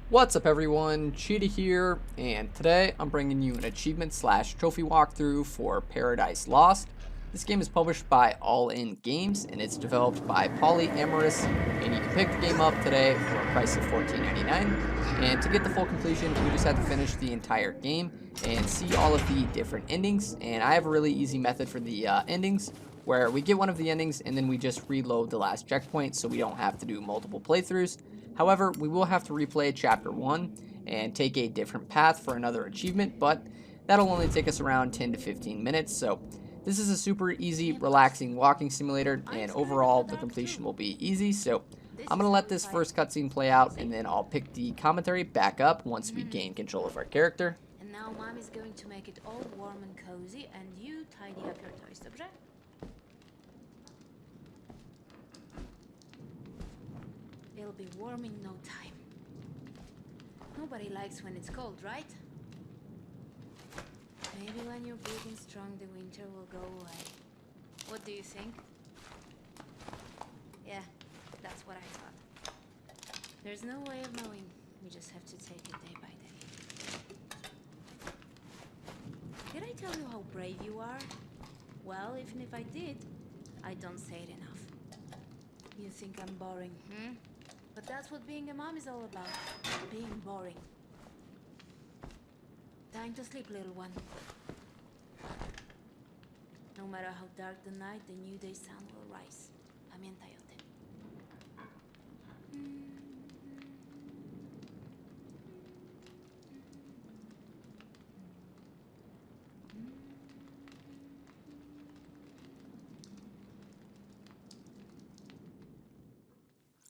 What's up everyone, Cheetah here, and today I'm bringing you an achievement slash trophy walkthrough for Paradise Lost. This game is published by All In Games and it's developed by PolyAmorous, and you can pick the game up today for a price of $14.99. And to get the full completion, you just have to finish the entire game and see all of the different endings. And I have a really easy method for the endings, where we get one of the endings and then we just reload the last checkpoint so we don't have to do multiple playthroughs. However, we will have to replay Chapter 1 and take a different path for another achievement, but that'll only take us around 10 to 15 minutes, so this is a super easy, relaxing walking simulator, and overall the completion will be easy, so I'm going to let this first cutscene play out, and then I'll pick the commentary back up once we gain control of our character. And now Mom is going to make it all warm and cozy, and you tidy up your toys, dobrze? It'll be warm in no time. Nobody likes when it's cold, right? Maybe when you're big and strong, the winter will go away. What do you think? Yeah, that's what I thought. There's no way of knowing. We just have to take it day by day. Did I tell you how brave you are? Well, even if I did, I don't say it enough. You think I'm boring, hmm? But that's what being a mom is all about. Being boring. Time to sleep, little one. No matter how dark the night, the new day sun will rise. Pamiętaj o tym.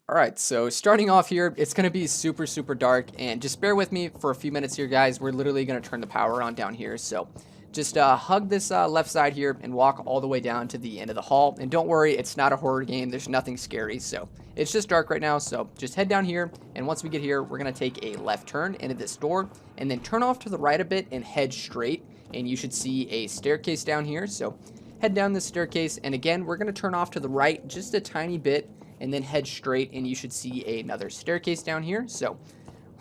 Alright, so starting off here, it's going to be super dark, and just bear with me for a few minutes here, guys. We're literally going to turn the power on down here, so just hug this left side here and walk all the way down to the end of the hall. And don't worry, it's not a horror game. There's nothing scary, so it's just dark right now. So just head down here, and once we get here, we're going to take a left turn into this door, and then turn off to the right a bit and head straight, and you should see a staircase down here. So head down this staircase, and again, we're going to turn off to the right just a tiny bit, and then head straight, and you should see another staircase down here. So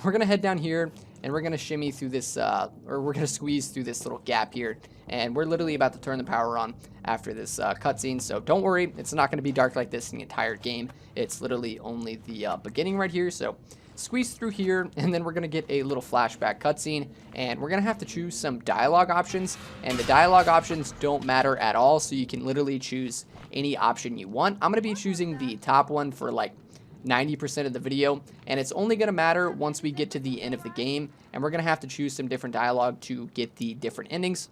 we're gonna head down here, and we're gonna shimmy through this, or we're gonna squeeze through this little gap here, and we're literally about to turn the power on after this cutscene. So don't worry, it's not gonna be dark like this in the entire game. It's literally only the beginning right here. So squeeze through here, and then we're gonna get a little flashback cutscene, and we're gonna have to choose some dialogue options, and the dialogue options don't matter at all, so you can literally choose any option you want. I'm gonna be choosing the top one for like 90% of the video, and it's only gonna matter once we get to the end of the game, and we're gonna have to choose some different dialogue to get the different endings.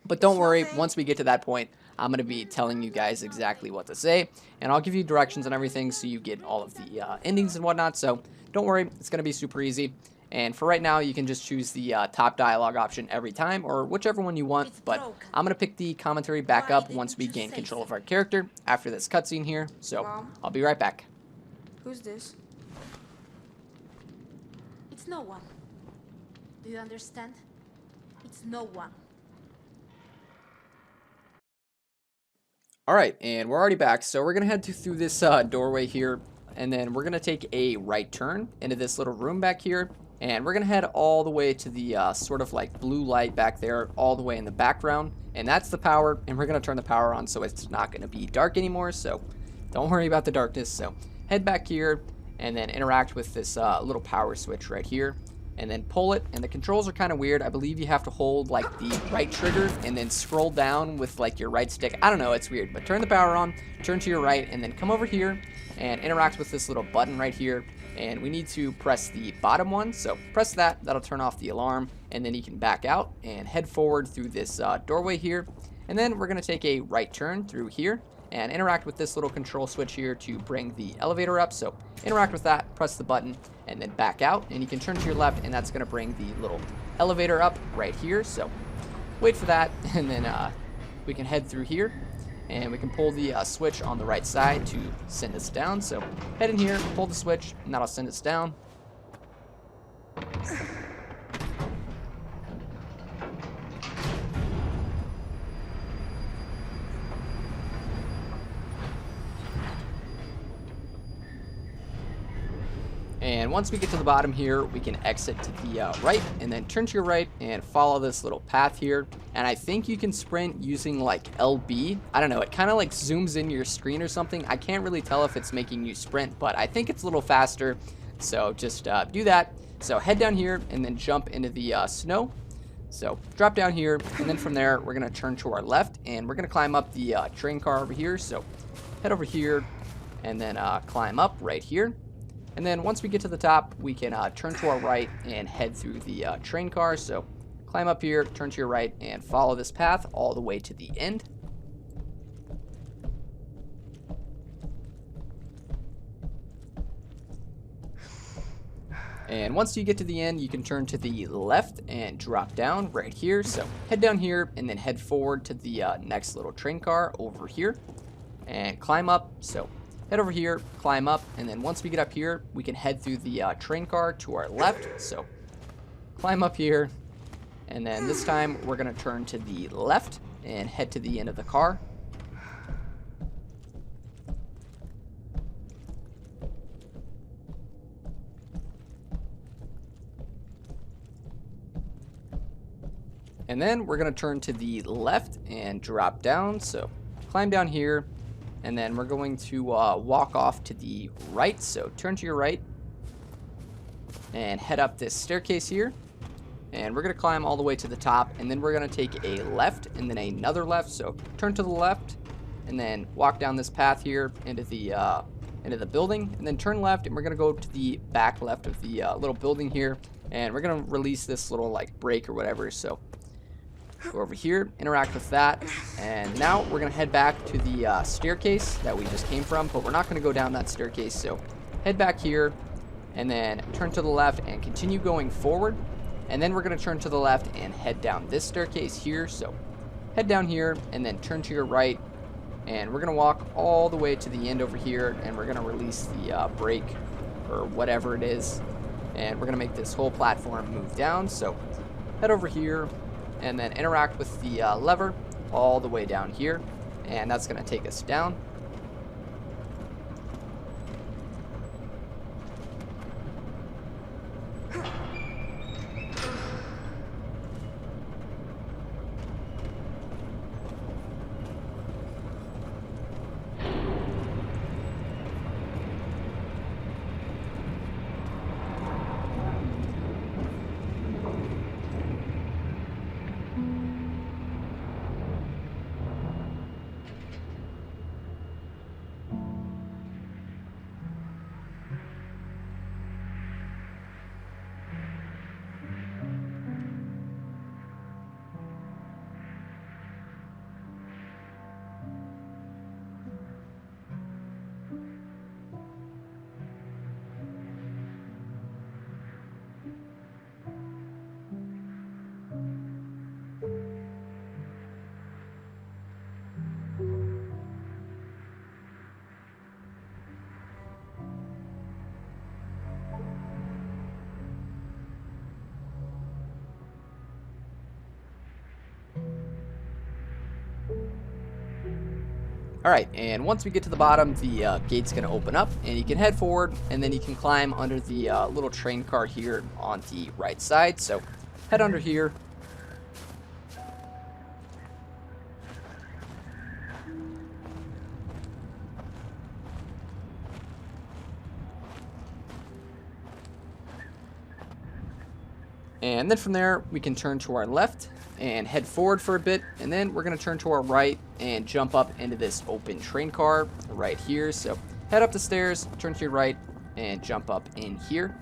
But don't worry, once we get to that point, I'm going to be telling you guys exactly what to say, and I'll give you directions and everything so you get all of the endings and whatnot. So don't worry, it's going to be super easy. And for right now, you can just choose the top dialogue option every time, or whichever one you want. But I'm going to pick the commentary back up once we gain control of our character after this cutscene here. So Mom? I'll be right back. Who's this? It's no one. Do you understand? It's no one. Alright, and we're already back, so we're going to head through this doorway here, and then we're going to take a right turn into this little room back here, and we're going to head all the way to the sort of like blue light back there, all the way in the background, and that's the power, and we're going to turn the power on so it's not going to be dark anymore, so don't worry about the darkness. So head back here, and then interact with this little power switch right here, and then pull it, and the controls are kind of weird. I believe you have to hold like the right trigger and then scroll down with like your right stick. I don't know, it's weird, but turn the power on, turn to your right, and then come over here and interact with this little button right here, and we need to press the bottom one. So press that, that'll turn off the alarm, and then you can back out and head forward through this doorway here, and then we're going to take a right turn through here and interact with this little control switch here to bring the elevator up. So interact with that, press the button, and then back out, and you can turn to your left, and that's going to bring the little elevator up right here. So wait for that, and then we can head through here, and we can pull the switch on the right side to send us down. So head in here, pull the switch, and that'll send us down. And once we get to the bottom here, we can exit to the right and then turn to your right and follow this little path here. And I think you can sprint using like LB. I don't know, it kind of like zooms in your screen or something. I can't really tell if it's making you sprint, but I think it's a little faster. So just do that. So head down here and then jump into the snow. So drop down here, and then from there, we're going to turn to our left, and we're going to climb up the train car over here. So head over here, and then climb up right here. And then once we get to the top, we can turn to our right and head through the train car. So climb up here, turn to your right, and follow this path all the way to the end. And once you get to the end, you can turn to the left and drop down right here. So head down here and then head forward to the next little train car over here and climb up. So head over here, climb up, and then once we get up here, we can head through the train car to our left. So climb up here, and then this time we're going to turn to the left and head to the end of the car. And then we're going to turn to the left and drop down. So climb down here, and then we're going to walk off to the right. So turn to your right and head up this staircase here. And we're going to climb all the way to the top, and then we're going to take a left and then another left. So turn to the left and then walk down this path here into the building, and then turn left, and we're going to go to the back left of the little building here, and we're going to release this little like break or whatever. So go over here, interact with that, and now we're going to head back to the staircase that we just came from, but we're not going to go down that staircase. So head back here and then turn to the left and continue going forward, and then we're going to turn to the left and head down this staircase here. So head down here and then turn to your right, and we're going to walk all the way to the end over here, and we're going to release the brake or whatever it is, and we're going to make this whole platform move down. So head over here and then interact with the lever all the way down here, and that's going to take us down. Alright, and once we get to the bottom, the gate's going to open up, and you can head forward, and then you can climb under the little train car here on the right side. So head under here. And then from there, we can turn to our left and head forward for a bit, and then we're going to turn to our right and jump up into this open train car right here. So head up the stairs, turn to your right, and jump up in here.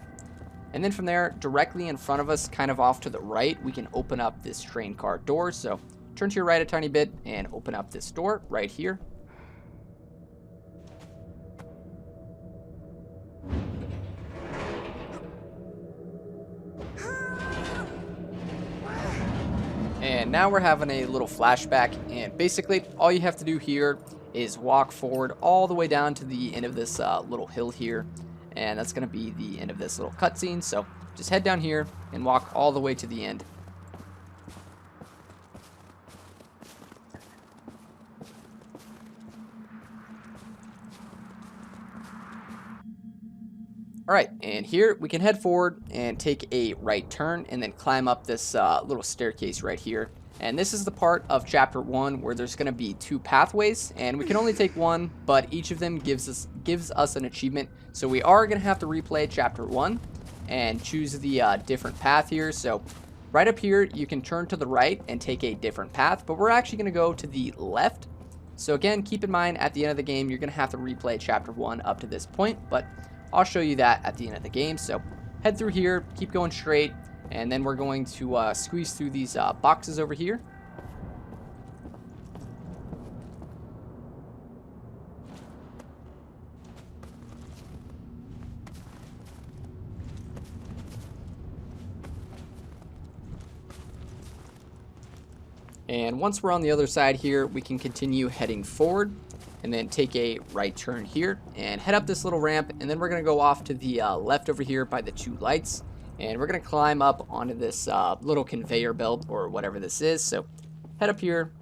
And then from there, directly in front of us, kind of off to the right, we can open up this train car door. So turn to your right a tiny bit and open up this door right here. And now we're having a little flashback, and basically all you have to do here is walk forward all the way down to the end of this little hill here, and that's going to be the end of this little cutscene. So just head down here and walk all the way to the end. Alright, and here we can head forward and take a right turn and then climb up this little staircase right here. And this is the part of chapter 1 where there's going to be 2 pathways, and we can only take one, but each of them gives us an achievement. So we are going to have to replay chapter 1 and choose the different path here. So right up here, you can turn to the right and take a different path, but we're actually going to go to the left. So again, keep in mind at the end of the game, you're going to have to replay chapter 1 up to this point, but I'll show you that at the end of the game. So head through here, keep going straight, and then we're going to squeeze through these boxes over here. And once we're on the other side here, we can continue heading forward and then take a right turn here and head up this little ramp, and then we're going to go off to the left over here by the 2 lights, and we're going to climb up onto this little conveyor belt or whatever this is. So head up here.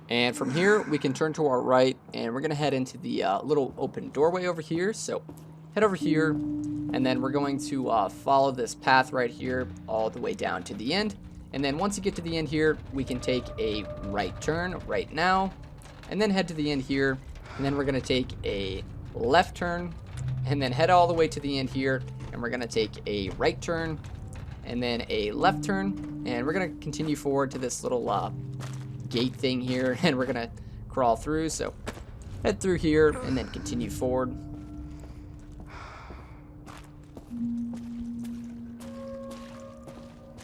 And from here, we can turn to our right, and we're going to head into the little open doorway over here. So head over here, and then we're going to follow this path right here all the way down to the end. And then once you get to the end here, we can take a right turn right now, and then head to the end here. And then we're going to take a left turn, and then head all the way to the end here. And we're going to take a right turn, and then a left turn. And we're going to continue forward to this little gate thing here, and we're gonna crawl through. So head through here and then continue forward.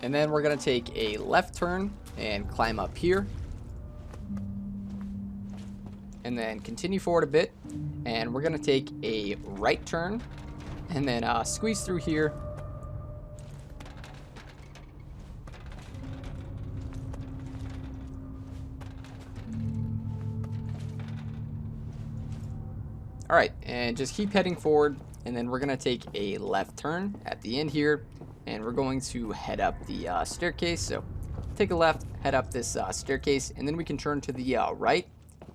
And then we're gonna take a left turn and climb up here, and then continue forward a bit, and we're gonna take a right turn and then squeeze through here. Alright, and just keep heading forward, and then we're going to take a left turn at the end here, and we're going to head up the staircase. So take a left, head up this staircase, and then we can turn to the right,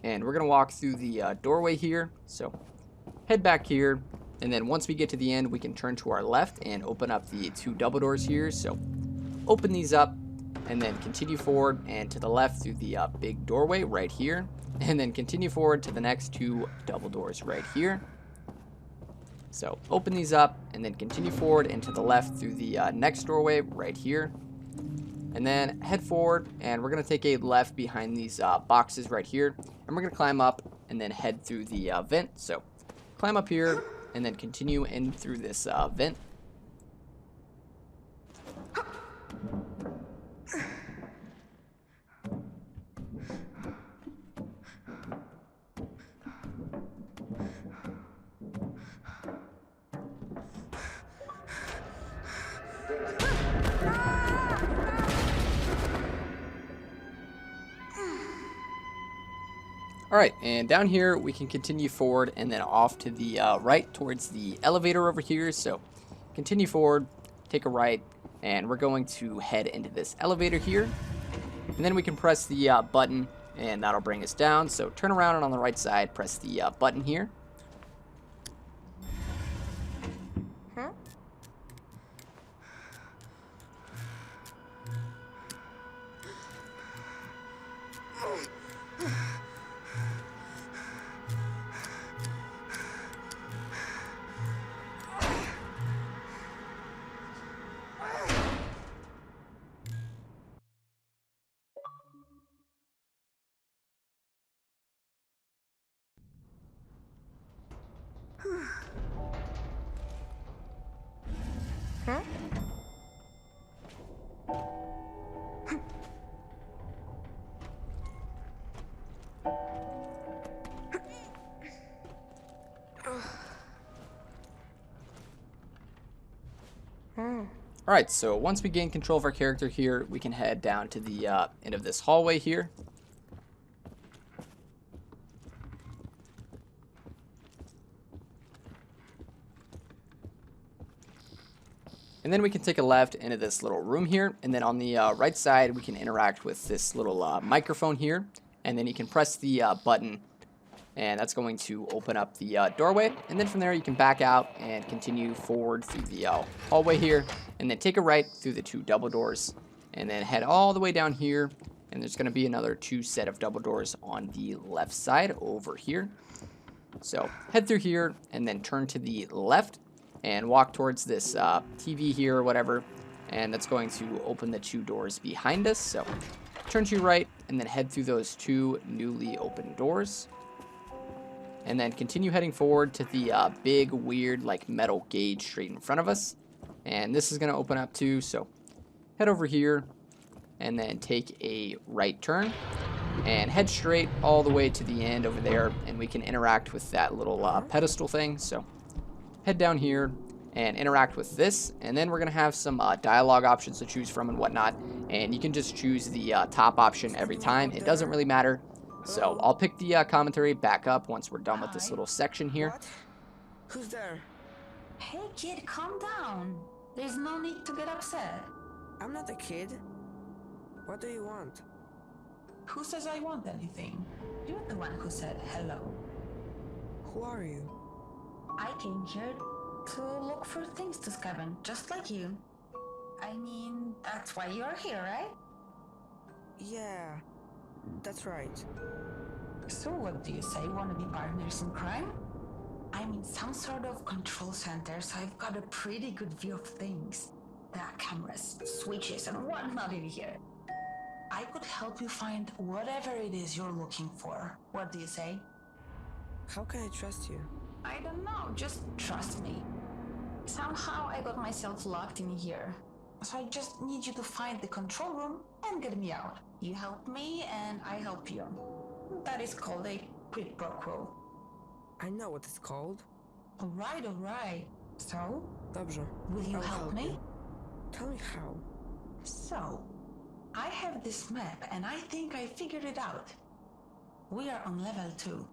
and we're going to walk through the doorway here. So head back here, and then once we get to the end, we can turn to our left and open up the 2 double doors here. So open these up, and then continue forward and to the left through the big doorway right here. And then continue forward to the next 2 double doors right here. So open these up and then continue forward and to the left through the next doorway right here. And then head forward, and we're going to take a left behind these boxes right here. And we're going to climb up and then head through the vent. So climb up here and then continue in through this vent. Alright, and down here we can continue forward and then off to the right towards the elevator over here. So continue forward, take a right, and we're going to head into this elevator here. And then we can press the button, and that'll bring us down. So turn around, and on the right side, press the button here. Alright, so once we gain control of our character here, we can head down to the end of this hallway here. And then we can take a left into this little room here. And then on the right side, we can interact with this little microphone here. And then you can press the button, and that's going to open up the doorway. And then from there, you can back out and continue forward through the hallway here. And then take a right through the 2 double doors. And then head all the way down here. And there's going to be another 2 set of double doors on the left side over here. So head through here and then turn to the left and walk towards this TV here or whatever. And that's going to open the 2 doors behind us. So turn to your right and then head through those 2 newly opened doors. And then continue heading forward to the big, weird, like metal gauge straight in front of us. And this is going to open up too. So head over here and then take a right turn and head straight all the way to the end over there. And we can interact with that little pedestal thing. So head down here and interact with this. And then we're going to have some dialogue options to choose from and whatnot. And you can just choose the top option every time. It doesn't really matter. So I'll pick the commentary back up once we're done with this little section here. What? Who's there? Hey kid, calm down. There's no need to get upset. I'm not a kid. What do you want? Who says I want anything? You're the one who said hello. Who are you? I came here to look for things to scavenge, just like you. I mean, that's why you're here, right? Yeah, that's right. So what do you say? Want to be partners in crime? I'm in some sort of control center, so I've got a pretty good view of things. There are cameras, switches, and whatnot in here. I could help you find whatever it is you're looking for. What do you say? How can I trust you? I don't know, just trust me. Somehow I got myself locked in here. So I just need you to find the control room and get me out. You help me and I help you. That is called a quid pro quo. I know what it's called. Alright, alright. So, Dobrze. will you I'll help me? you. Tell me how. So, I have this map and I think I figured it out. We are on level 2.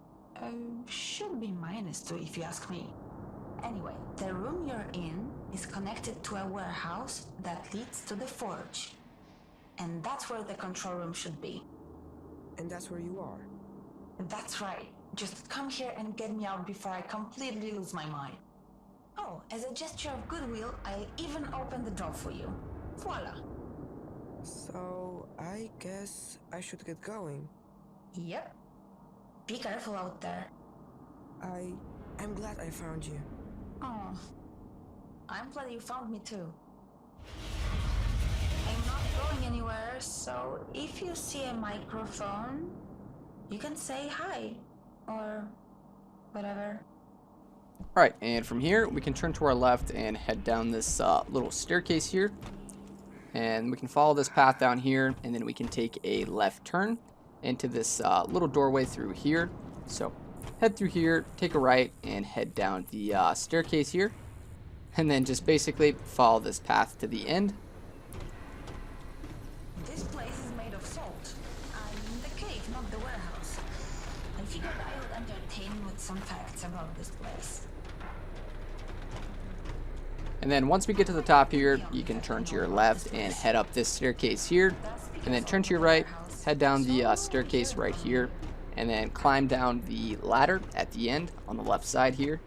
Should be -2 if you ask me. Anyway, the room you're in is connected to a warehouse that leads to the forge. And that's where the control room should be. And that's where you are. That's right. Just come here and get me out before I completely lose my mind. Oh, as a gesture of goodwill, I'll even open the door for you. Voila. So, I guess I should get going. Yep. Be careful out there. I'm glad I found you. Oh, I'm glad you found me too. I'm not going anywhere, so if you see a microphone, you can say hi, or whatever. Alright, and from here, we can turn to our left and head down this little staircase here. And we can follow this path down here, and then we can take a left turn into this little doorway through here. So head through here, take a right, and head down the staircase here. And then just basically follow this path to the end. This place is made of salt. I'm in the cave, not the warehouse. I figured I would entertain you with some facts about this place. And then once we get to the top here, you can turn to your left and head up this staircase here. And then turn to your right, head down the staircase right here. And then climb down the ladder at the end on the left side here.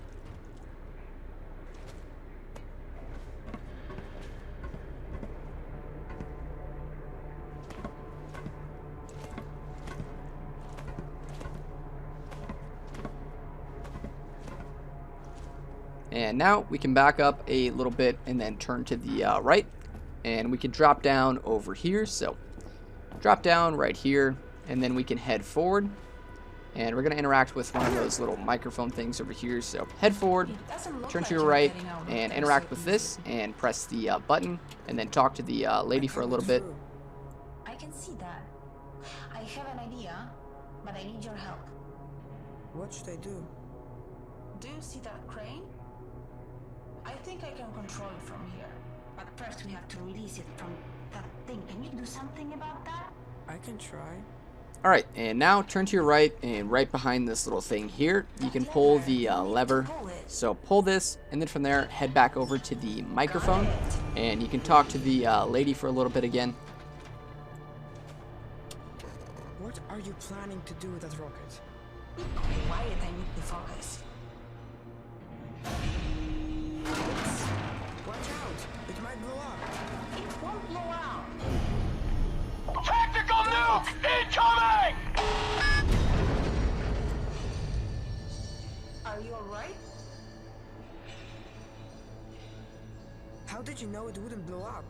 And now we can back up a little bit and then turn to the right. And we can drop down over here. So drop down right here. And then we can head forward. And we're going to interact with one of those little microphone things over here. So head forward, turn to your right, and interact with this. And press the button. And then talk to the lady for a little bit. I can see that. I have an idea, but I need your help. What should I do? Do you see that crane? I think I can control it from here. But first we have to release it from that thing. Can you do something about that? I can try. Alright, and now turn to your right, and right behind this little thing here, you can pull the lever. So pull this, and then from there, head back over to the microphone, and you can talk to the lady for a little bit again. What are you planning to do with that rocket? Quiet, I need to focus. Watch out! It might blow up. It won't blow out. Tactical nuke incoming! Are you alright? How did you know it wouldn't blow up?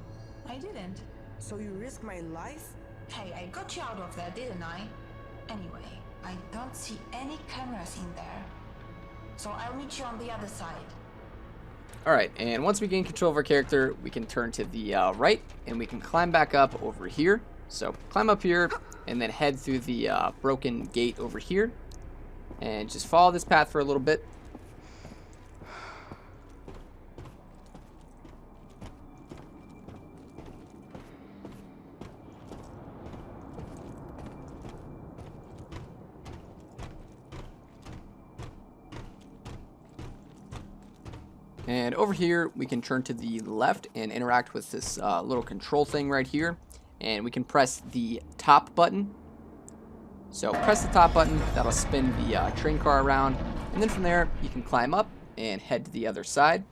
I didn't. So you risked my life? Hey, I got you out of there, didn't I? Anyway, I don't see any cameras in there. So I'll meet you on the other side. Alright, and once we gain control of our character, we can turn to the right, and we can climb back up over here. So climb up here, and then head through the broken gate over here, and just follow this path for a little bit. And over here, we can turn to the left and interact with this little control thing right here. And we can press the top button. So press the top button, that'll spin the train car around. And then from there, you can climb up and head to the other side.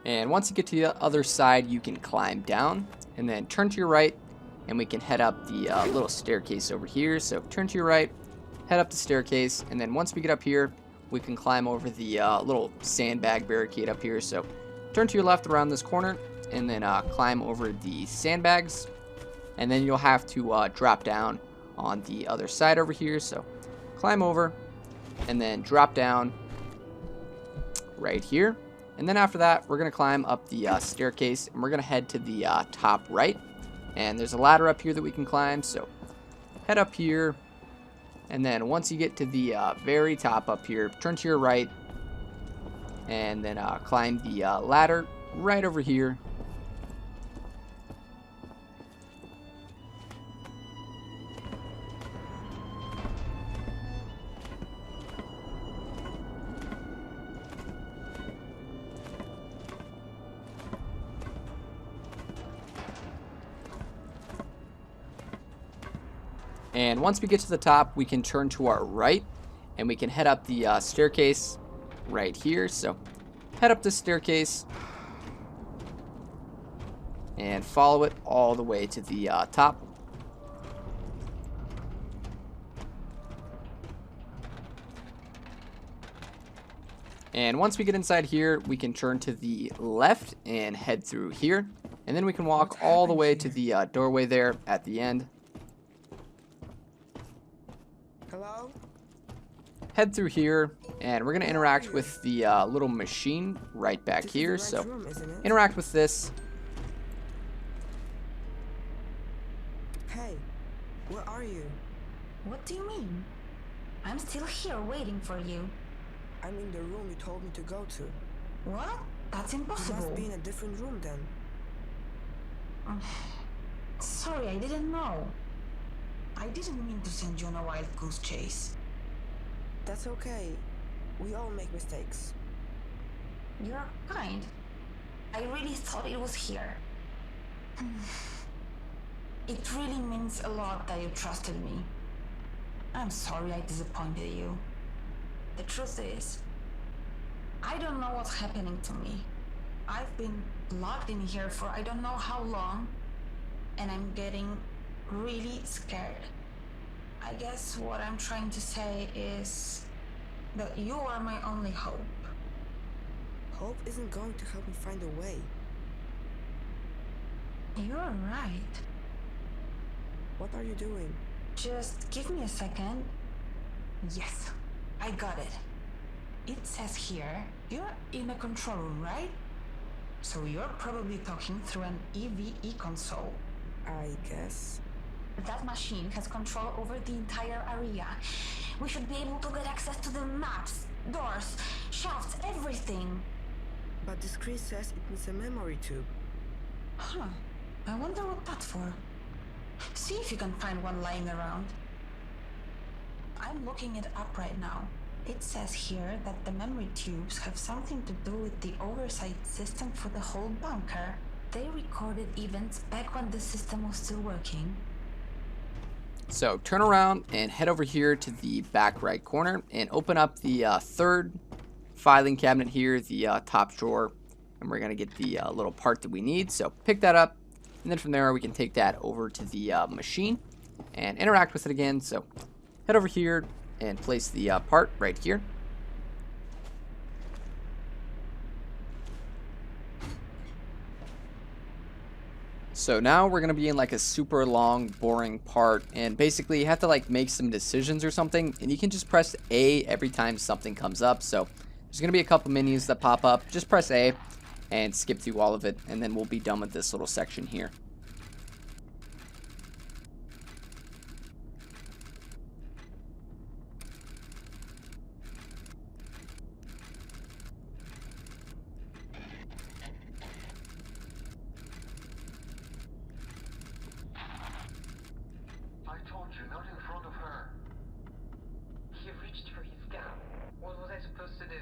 And once you get to the other side, you can climb down and then turn to your right, and we can head up the little staircase over here. So turn to your right, head up the staircase, and then once we get up here, we can climb over the little sandbag barricade up here. So turn to your left around this corner, and then climb over the sandbags, and then you'll have to drop down on the other side over here. So climb over, and then drop down right here. And then after that, we're going to climb up the staircase, and we're going to head to the top right. And there's a ladder up here that we can climb, so head up here. And then once you get to the very top up here, turn to your right, and then climb the ladder right over here. And once we get to the top, we can turn to our right, and we can head up the staircase right here. So head up the staircase and follow it all the way to the top. And once we get inside here, we can turn to the left and head through here. And then we can walk all the way to the doorway there at the end. Hello? Head through here, and we're going to interact with the little machine right back This is here. the So right room, isn't it? interact with this. Hey, where are you? What do you mean? I'm still here waiting for you. I'm in the room you told me to go to. What? That's You impossible. must be in a different room then. Sorry, I didn't know. I didn't mean to send you on a wild goose chase. That's okay. We all make mistakes. You're kind. I really thought it was here. It really means a lot that you trusted me. I'm sorry I disappointed you. The truth is, I don't know what's happening to me. I've been locked in here for I don't know how long, and I'm getting really scared. I guess what I'm trying to say is that you are my only hope. Hope isn't going to help me find a way. You're right. What are you doing? Just give me a second. Yes, I got it. It says here, you're in a control room, right? So you're probably talking through an EVE console. I guess. That machine has control over the entire area. We should be able to get access to the maps, doors, shafts, everything. But the screen says it needs a memory tube. Huh. I wonder what that's for. See if you can find one lying around. I'm looking it up right now. It says here that the memory tubes have something to do with the oversight system for the whole bunker. They recorded events back when the system was still working. So turn around and head over here to the back right corner and open up the third filing cabinet here, the top drawer, and we're going to get the little part that we need. So pick that up, and then from there we can take that over to the machine and interact with it again. So head over here and place the part right here. So now we're going to be in like a super long, boring part, and basically you have to like make some decisions or something, and you can just press A every time something comes up. So there's going to be a couple menus that pop up. Just press A and skip through all of it, and then we'll be done with this little section here. I told you, not in front of her. He reached for his gun. What was I supposed to do?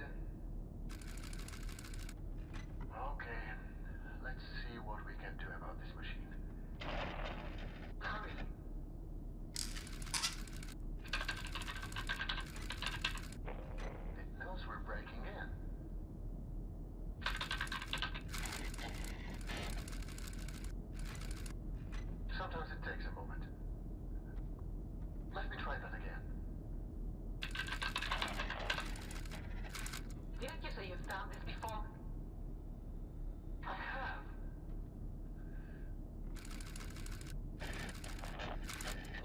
Okay, let's see what we can do about this machine. Hurry. It knows we're breaking in. Sometimes it takes a moment. Let me try that again. Didn't you say you've done this before? I have.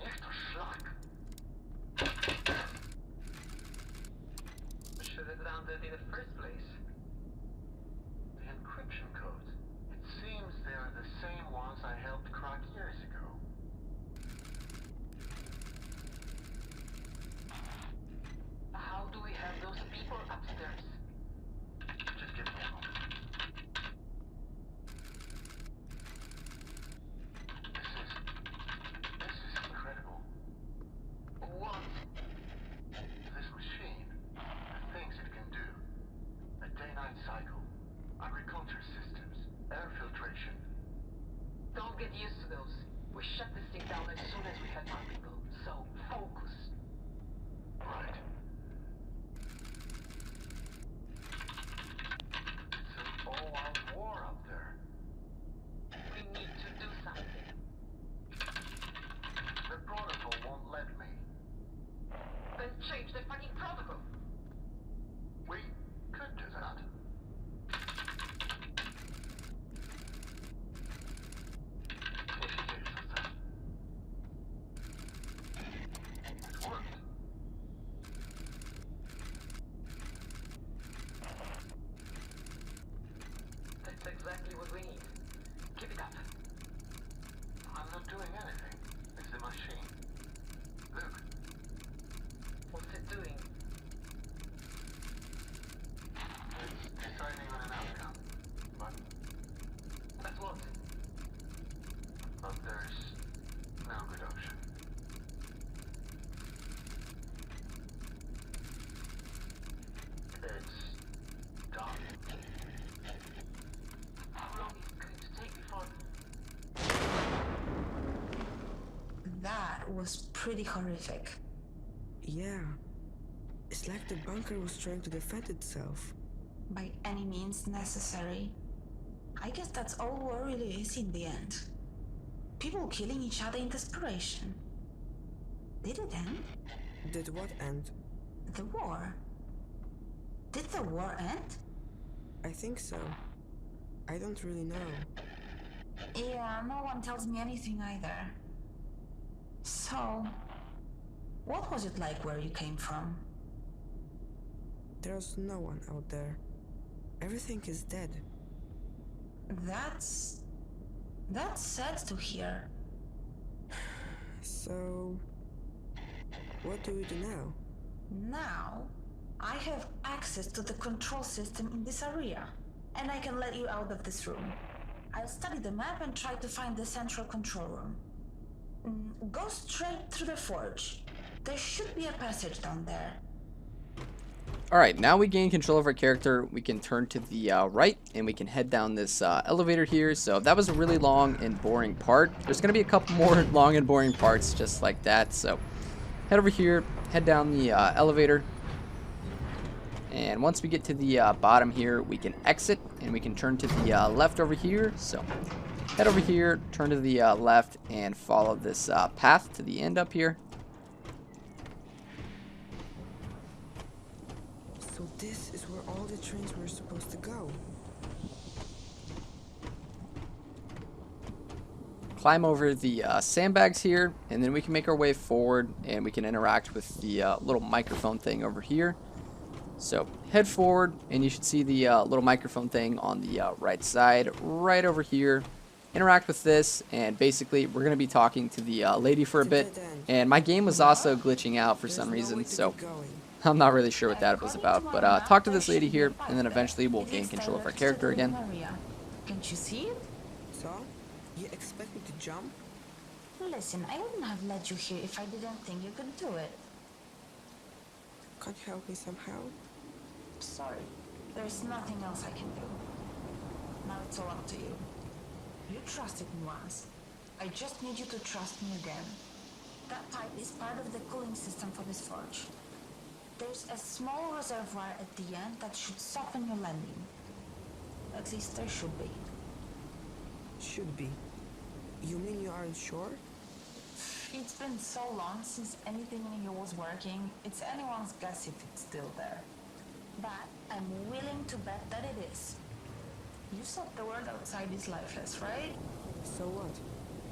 Nicht so schlag. Should have done that in the first place. The encryption codes. It seems they're the same ones I helped crack years ago. How do we have those people upstairs? Just give me a moment. This is incredible. What? This machine, the things it can do. A day-night cycle, agriculture systems, air filtration. Don't get used to those. We shut this thing down as soon as we had more people. So focus. Right. It's an all-out war up there. We need to do something. The protocol won't let me. Then change the fucking protocol. We could do that. It worked. That's exactly what we need. Keep it up. I'm not doing anything. It's the machine. Look, What's it doing? it's deciding on an outcome. But what? But there's no good option. It's done. How long is it going to take before... That was pretty horrific. Yeah. It's like the bunker was trying to defend itself. By any means necessary. I guess that's all war really is in the end. People killing each other in desperation. Did it end? Did what end? The war? Did the war end? I think so. I don't really know. Yeah, no one tells me anything either. So, what was it like where you came from? There's no one out there. Everything is dead. That's sad to hear. So, what do we do now? Now, I have access to the control system in this area, and I can let you out of this room. I'll study the map and try to find the central control room. Go straight through the forge. There should be a passage down there. Alright, now we gain control of our character. We can turn to the right, and we can head down this elevator here. So that was a really long and boring part. There's going to be a couple more long and boring parts just like that. So head over here, head down the elevator. And once we get to the bottom here, we can exit, and we can turn to the left over here. So head over here, turn to the left, and follow this path to the end up here. So this is where all the trains were supposed to go. Climb over the sandbags here, and then we can make our way forward, and we can interact with the little microphone thing over here. So head forward, and you should see the little microphone thing on the right side, right over here. Interact with this, and basically we're going to be talking to the lady for a bit. And my game was also glitching out for some reason, so I'm not really sure what that was about. But talk to this lady here, and then eventually we'll gain control of our character again. Can't you see it? So, you expect me to jump? Listen, I wouldn't have let you here if I didn't think you could do it. Can't you help me somehow? Sorry, there's nothing else I can do. Now it's all up to you. You trusted me once. I just need you to trust me again. That pipe is part of the cooling system for this forge. There's a small reservoir at the end that should soften your landing. At least there should be. Should be. You mean you aren't sure? It's been so long since anything in here was working, it's anyone's guess if it's still there. But I'm willing to bet that it is. You said the world outside is lifeless, right? So what?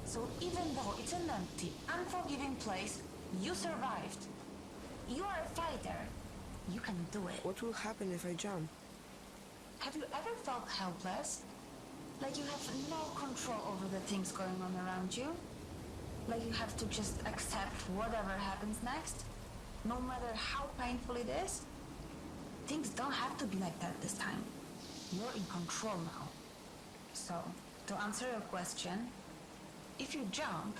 So even though it's an empty, unforgiving place, you survived. You are a fighter. You can do it. What will happen if I jump? Have you ever felt helpless? Like you have no control over the things going on around you? Like you have to just accept whatever happens next? No matter how painful it is? Things don't have to be like that this time. You're in control now. So, to answer your question, if you jump,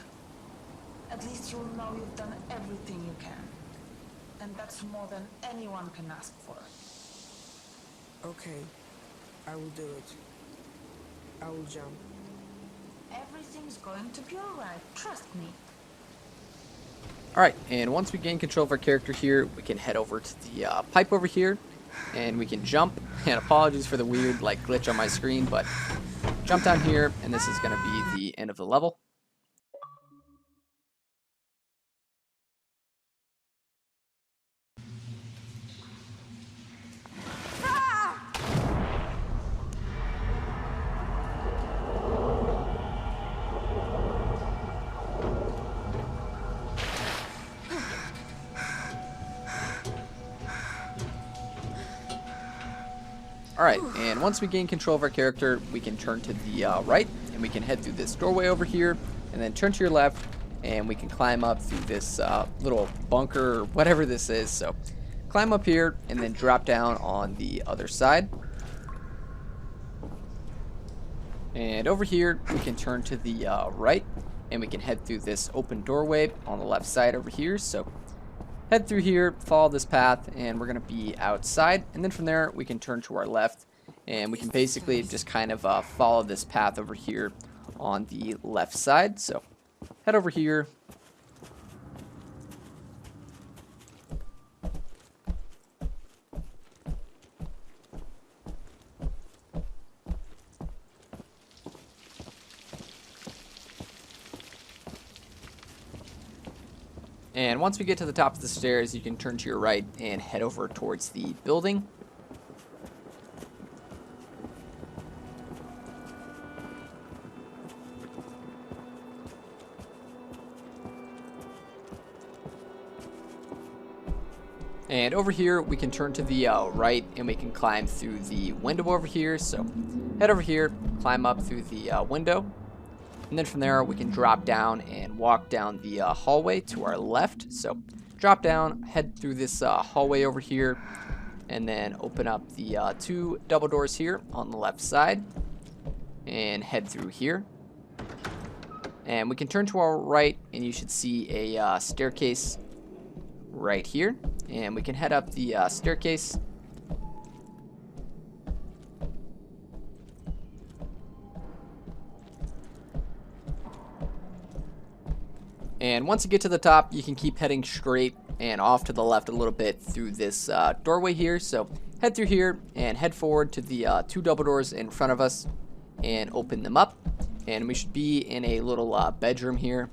at least you'll know you've done everything you can. And that's more than anyone can ask for. Okay, I will do it. I will jump. Everything's going to be alright, trust me. Alright, and once we gain control of our character here, we can head over to the pipe over here, and we can jump. And apologies for the weird glitch on my screen, but jump down here, and this is going to be the end of the level. Alright, and once we gain control of our character, we can turn to the right, and we can head through this doorway over here, and then turn to your left, and we can climb up through this little bunker, or whatever this is. So, climb up here, and then drop down on the other side. And over here, we can turn to the right, and we can head through this open doorway on the left side over here. So, head through here, follow this path, and we're going to be outside. And then from there, we can turn to our left, and we can basically just kind of follow this path over here on the left side. So head over here. And once we get to the top of the stairs, you can turn to your right and head over towards the building. And over here, we can turn to the right, and we can climb through the window over here. So head over here, climb up through the window. And then from there, we can drop down and walk down the hallway to our left. So drop down, head through this hallway over here, and then open up the 2 double doors here on the left side, and head through here. And we can turn to our right, and you should see a staircase right here. And we can head up the staircase. And once you get to the top, you can keep heading straight and off to the left a little bit through this doorway here. So head through here and head forward to the 2 double doors in front of us and open them up. And we should be in a little bedroom here.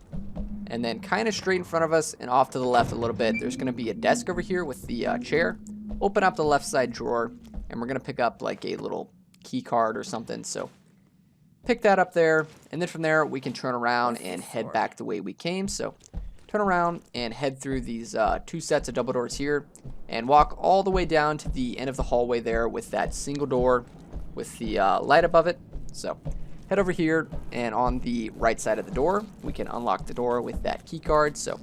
And then kind of straight in front of us and off to the left a little bit, there's going to be a desk over here with the chair. Open up the left side drawer, and we're going to pick up like a little key card or something. So pick that up there, and then from there we can turn around and head back the way we came. So turn around and head through these 2 sets of double doors here and walk all the way down to the end of the hallway there with that single door with the light above it. So head over here, and on the right side of the door, we can unlock the door with that key card. So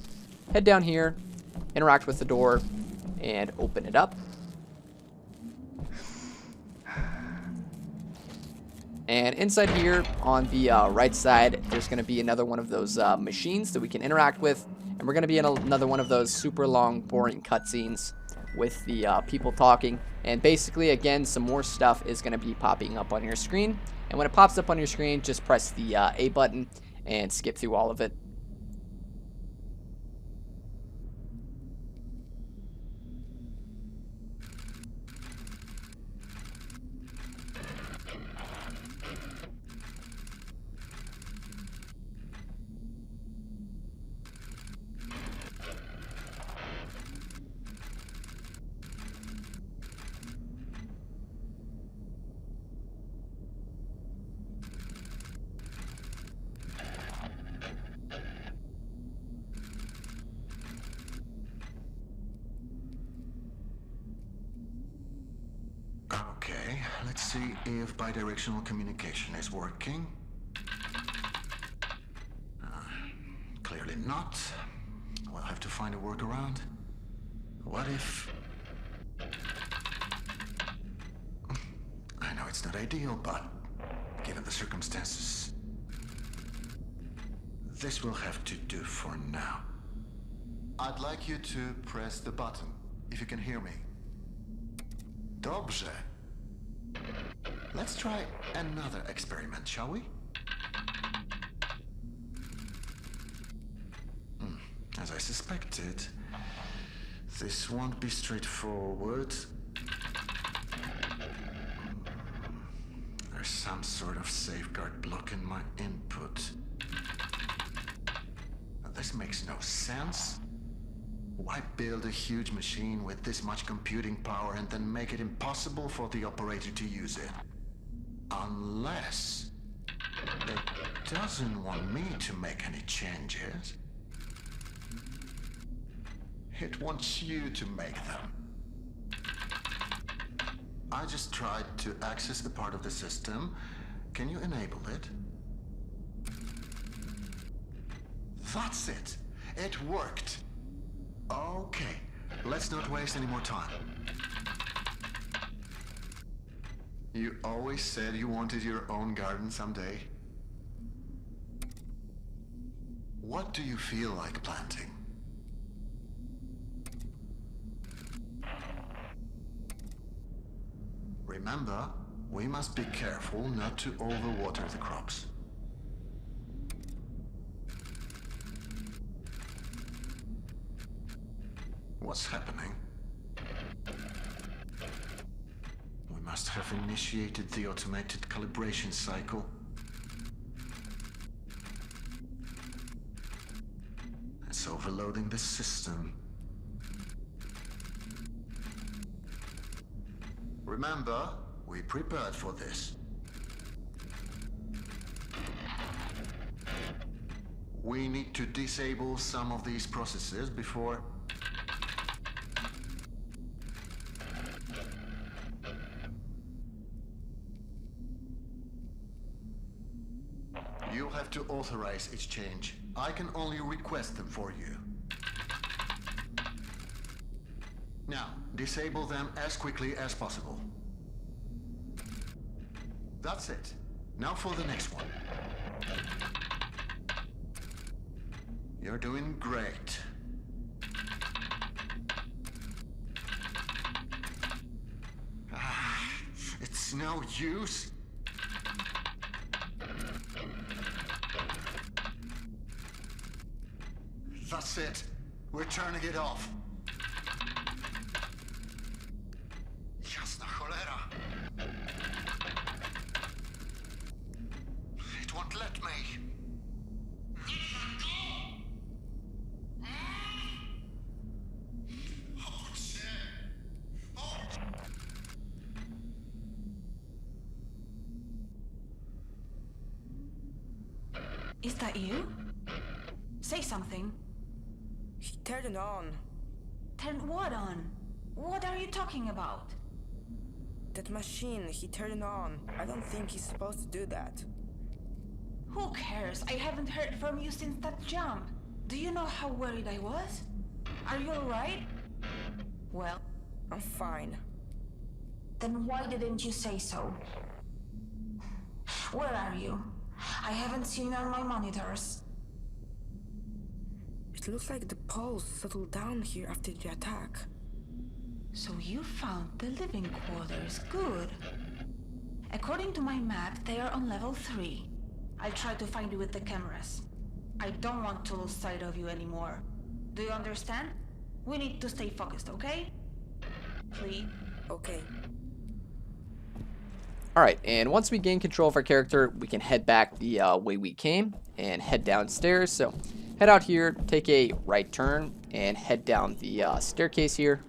head down here, interact with the door, and open it up. And inside here on the right side, there's going to be another one of those machines that we can interact with. And we're going to be in another one of those super long, boring cutscenes with the people talking. And basically, again, some more stuff is going to be popping up on your screen. And when it pops up on your screen, just press the A button and skip through all of it. Okay, let's see if bidirectional communication is working. Clearly not. We'll have to find a workaround. What if... I know it's not ideal, but given the circumstances, this will have to do for now. I'd like you to press the button, if you can hear me. Dobrze. Let's try another experiment, shall we? As I suspected, this won't be straightforward. There's some sort of safeguard blocking my input. This makes no sense. Why build a huge machine with this much computing power and then make it impossible for the operator to use it? Unless it doesn't want me to make any changes. It wants you to make them. I just tried to access the part of the system. Can you enable it? That's it. It worked. Okay, let's not waste any more time. You always said you wanted your own garden someday. What do you feel like planting? Remember, we must be careful not to overwater the crops. What's happening? We must have initiated the automated calibration cycle. It's overloading the system. Remember, we prepared for this. We need to disable some of these processes before... You'll have to authorize exchange. I can only request them for you. Now, disable them as quickly as possible. That's it. Now for the next one. You're doing great. It's no use. That's it. We're turning it off. Jasna cholera. It won't let me. Is that you? Say something. He turned it on. Turn what on? What are you talking about? That machine, he turned it on. I don't think he's supposed to do that. Who cares? I haven't heard from you since that jump. Do you know how worried I was? Are you alright? Well, I'm fine. then why didn't you say so? Where are you? I haven't seen you on my monitors. It looks like the pulse settled down here after the attack. So you found the living quarters. Good. According to my map, they are on level 3. I'll try to find you with the cameras. I don't want to lose sight of you anymore. Do you understand? We need to stay focused, okay? Please. Okay. Alright, and once we gain control of our character, we can head back the way we came and head downstairs. So head out here, take a right turn, and head down the staircase here.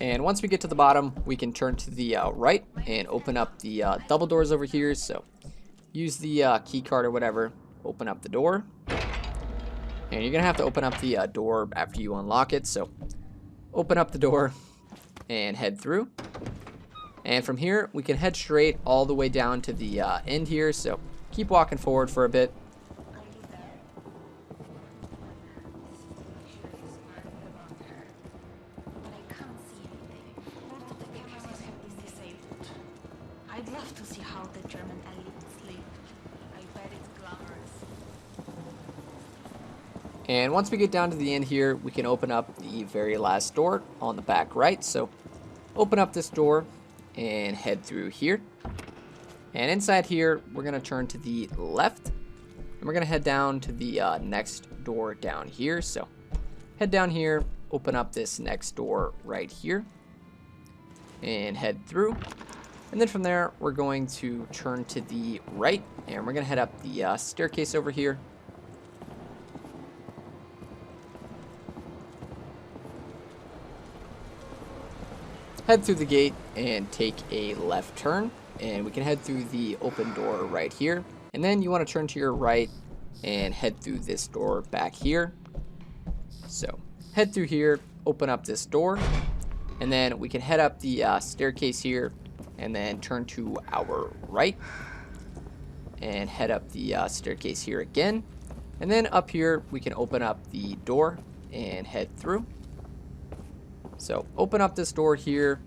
And once we get to the bottom, we can turn to the right and open up the double doors over here. So use the key card or whatever, open up the door. And you're going to have to open up the door after you unlock it. So open up the door and head through. And from here, we can head straight all the way down to the end here. So keep walking forward for a bit. I'd love to see how the German elites live. I bet it's glamorous. And once we get down to the end here, we can open up the very last door on the back right. So open up this door and head through here. And inside here, we're going to turn to the left. And we're going to head down to the next door down here. So head down here, open up this next door right here. And head through. And then from there, we're going to turn to the right. And we're going to head up the staircase over here. Head through the gate and take a left turn, and we can head through the open door right here. And then you want to turn to your right and head through this door back here. So head through here, open up this door, and then we can head up the staircase here and then turn to our right and head up the staircase here again. And then up here we can open up the door and head through. So open up this door here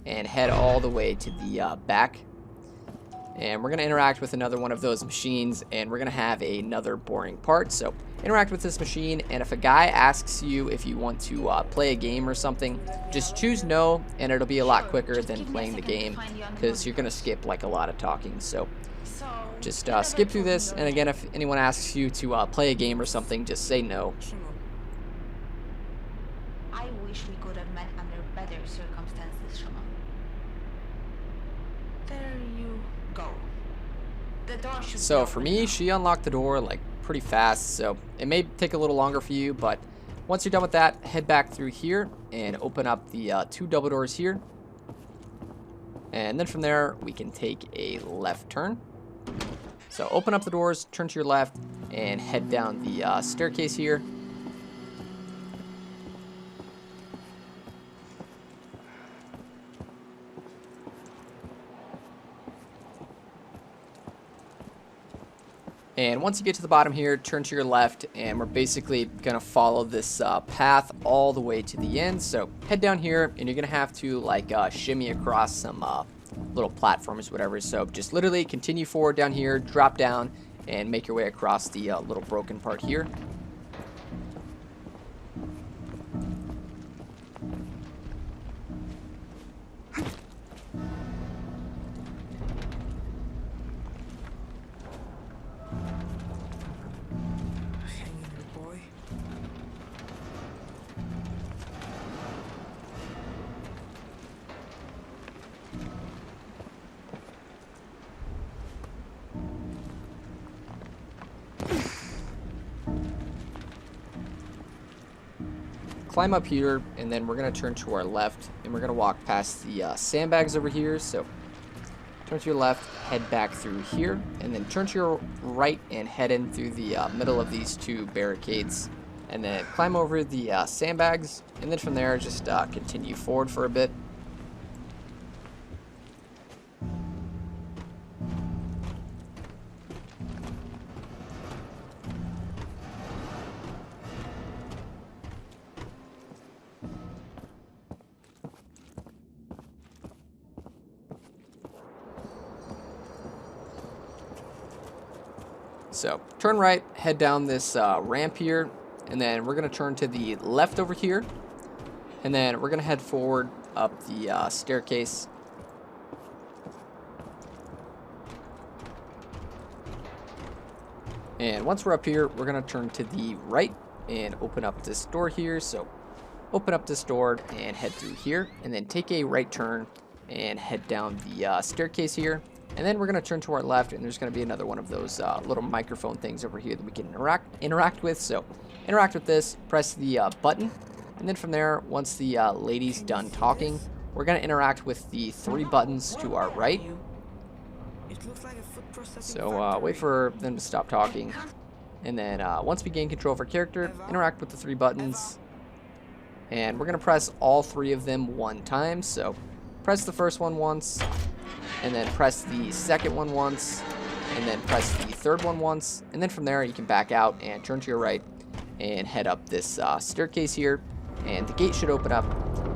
and head all the way to the back. And we're going to interact with another one of those machines, and we're going to have another boring part. So interact with this machine, and if a guy asks you if you want to play a game or something, just choose no, and it'll be a lot quicker than playing the game, because you're going to skip like a lot of talking. So just skip through this, and again, if anyone asks you to play a game or something, just say no. I wish we could have met under better circumstances, Shimon. There you go. The door should So be for open me, now. she unlocked the door like pretty fast, so it may take a little longer for you, but once you're done with that, head back through here and open up the 2 double doors here. And then from there, we can take a left turn. So open up the doors, turn to your left, and head down the staircase here. And once you get to the bottom here, turn to your left, and we're basically gonna follow this path all the way to the end. So head down here, and you're gonna have to like shimmy across some little platforms, whatever. So just literally continue forward down here, drop down, and make your way across the little broken part here. Hang in there, boy. Climb up here, and then we're gonna turn to our left, and we're gonna walk past the sandbags over here. So turn to your left, head back through here, and then turn to your right and head in through the middle of these two barricades, and then climb over the sandbags, and then from there just continue forward for a bit. So turn right, head down this ramp here, and then we're going to turn to the left over here, and then we're going to head forward up the staircase. And once we're up here, we're going to turn to the right and open up this door here. So open up this door and head through here, and then take a right turn and head down the staircase here. And then we're going to turn to our left, and there's going to be another one of those little microphone things over here that we can interact with. So interact with this, press the button, and then from there, once the lady's done talking, we're going to interact with the 3 buttons to our right. It looks like a food processing So factory. wait for them to stop talking. And then once we gain control of our character, interact with the 3 buttons. And we're going to press all 3 of them one time. So press the first one once, and then press the second one once, and then press the third one once, and then from there you can back out and turn to your right and head up this staircase here, and the gate should open up,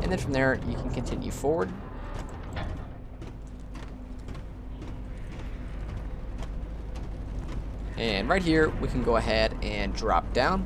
and then from there you can continue forward. And right here we can go ahead and drop down.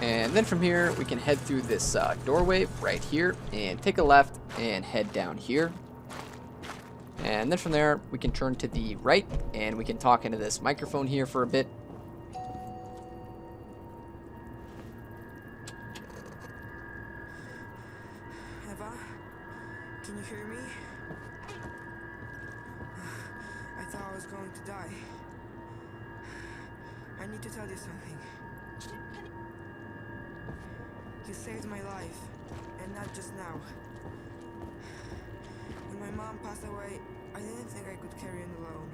And then from here, we can head through this doorway right here and take a left and head down here. And then from there, we can turn to the right and we can talk into this microphone here for a bit. Eva, can you hear me? I thought I was going to die. I need to tell you something. You saved my life, and not just now. When my mom passed away, I didn't think I could carry on alone.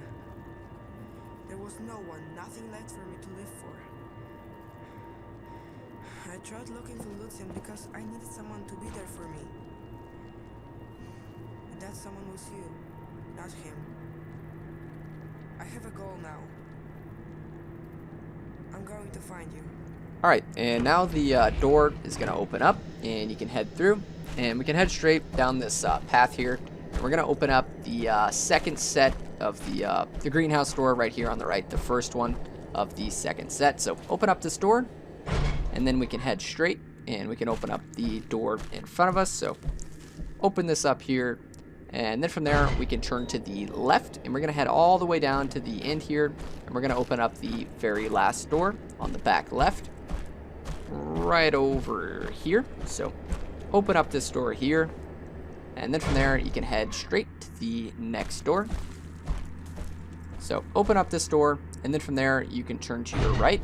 There was no one, nothing left for me to live for. I tried looking for Lucian because I needed someone to be there for me. And that someone was you, not him. I have a goal now. I'm going to find you. Alright, and now the door is going to open up, and you can head through, and we can head straight down this path here. And we're going to open up the second set of the greenhouse door right here on the right, the first one of the second set. So open up this door, and then we can head straight, and we can open up the door in front of us. So open this up here, and then from there we can turn to the left, and we're going to head all the way down to the end here, and we're going to open up the very last door on the back left. Right over here. So open up this door here, and then from there you can head straight to the next door. So open up this door, and then from there you can turn to your right,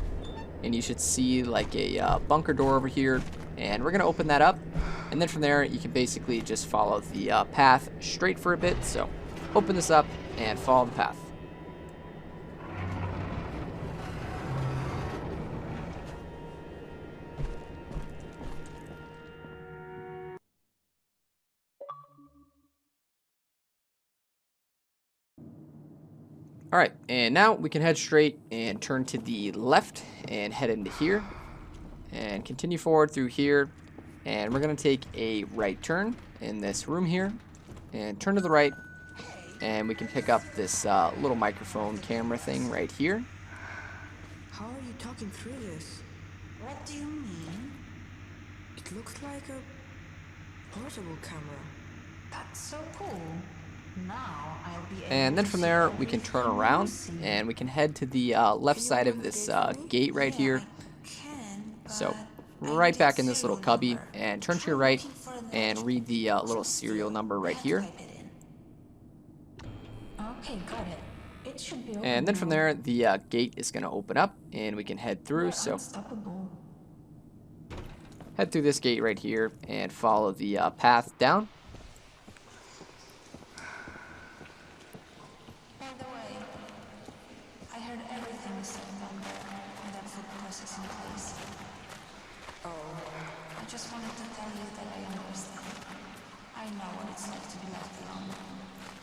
and you should see like a bunker door over here, and we're gonna open that up, And then from there, you can basically just follow the path straight for a bit. So open this up and follow the path. Alright, and now we can head straight and turn to the left and head into here. And continue forward through here. And we're going to take a right turn in this room here. And turn to the right. And we can pick up this little microphone camera thing right here. How are you talking through this? What do you mean? It looks like a portable camera. That's so cool. Now I'll be able And then to from see there, we can everything turn you around. see. And we can head to the left side of this gate right here. So right back in this little cubby. And turn to your right and read the little serial number right here. Okay, got it. It should be And then from open there, the gate is going to open up and we can head through. now. So Unstoppable. head through this gate right here and follow the path down. By the way, I heard everything you said down there in that food processing place. Oh, I just wanted to tell you that I understand. I know what it's like to be left alone.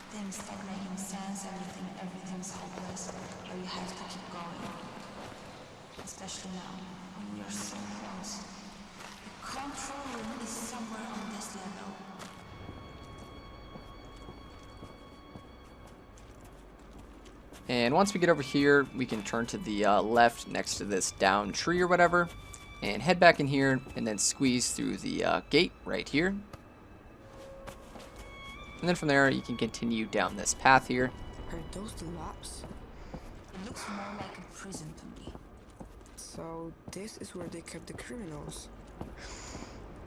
Things start making sense, everything's hopeless, but you have to keep going. Especially now, when we are so close. The control room is somewhere on this level. And once we get over here, we can turn to the left next to this down tree or whatever. And head back in here and then squeeze through the gate right here. And then from there, you can continue down this path here. are those the labs? It looks more like a prison to me. So this is where they kept the criminals.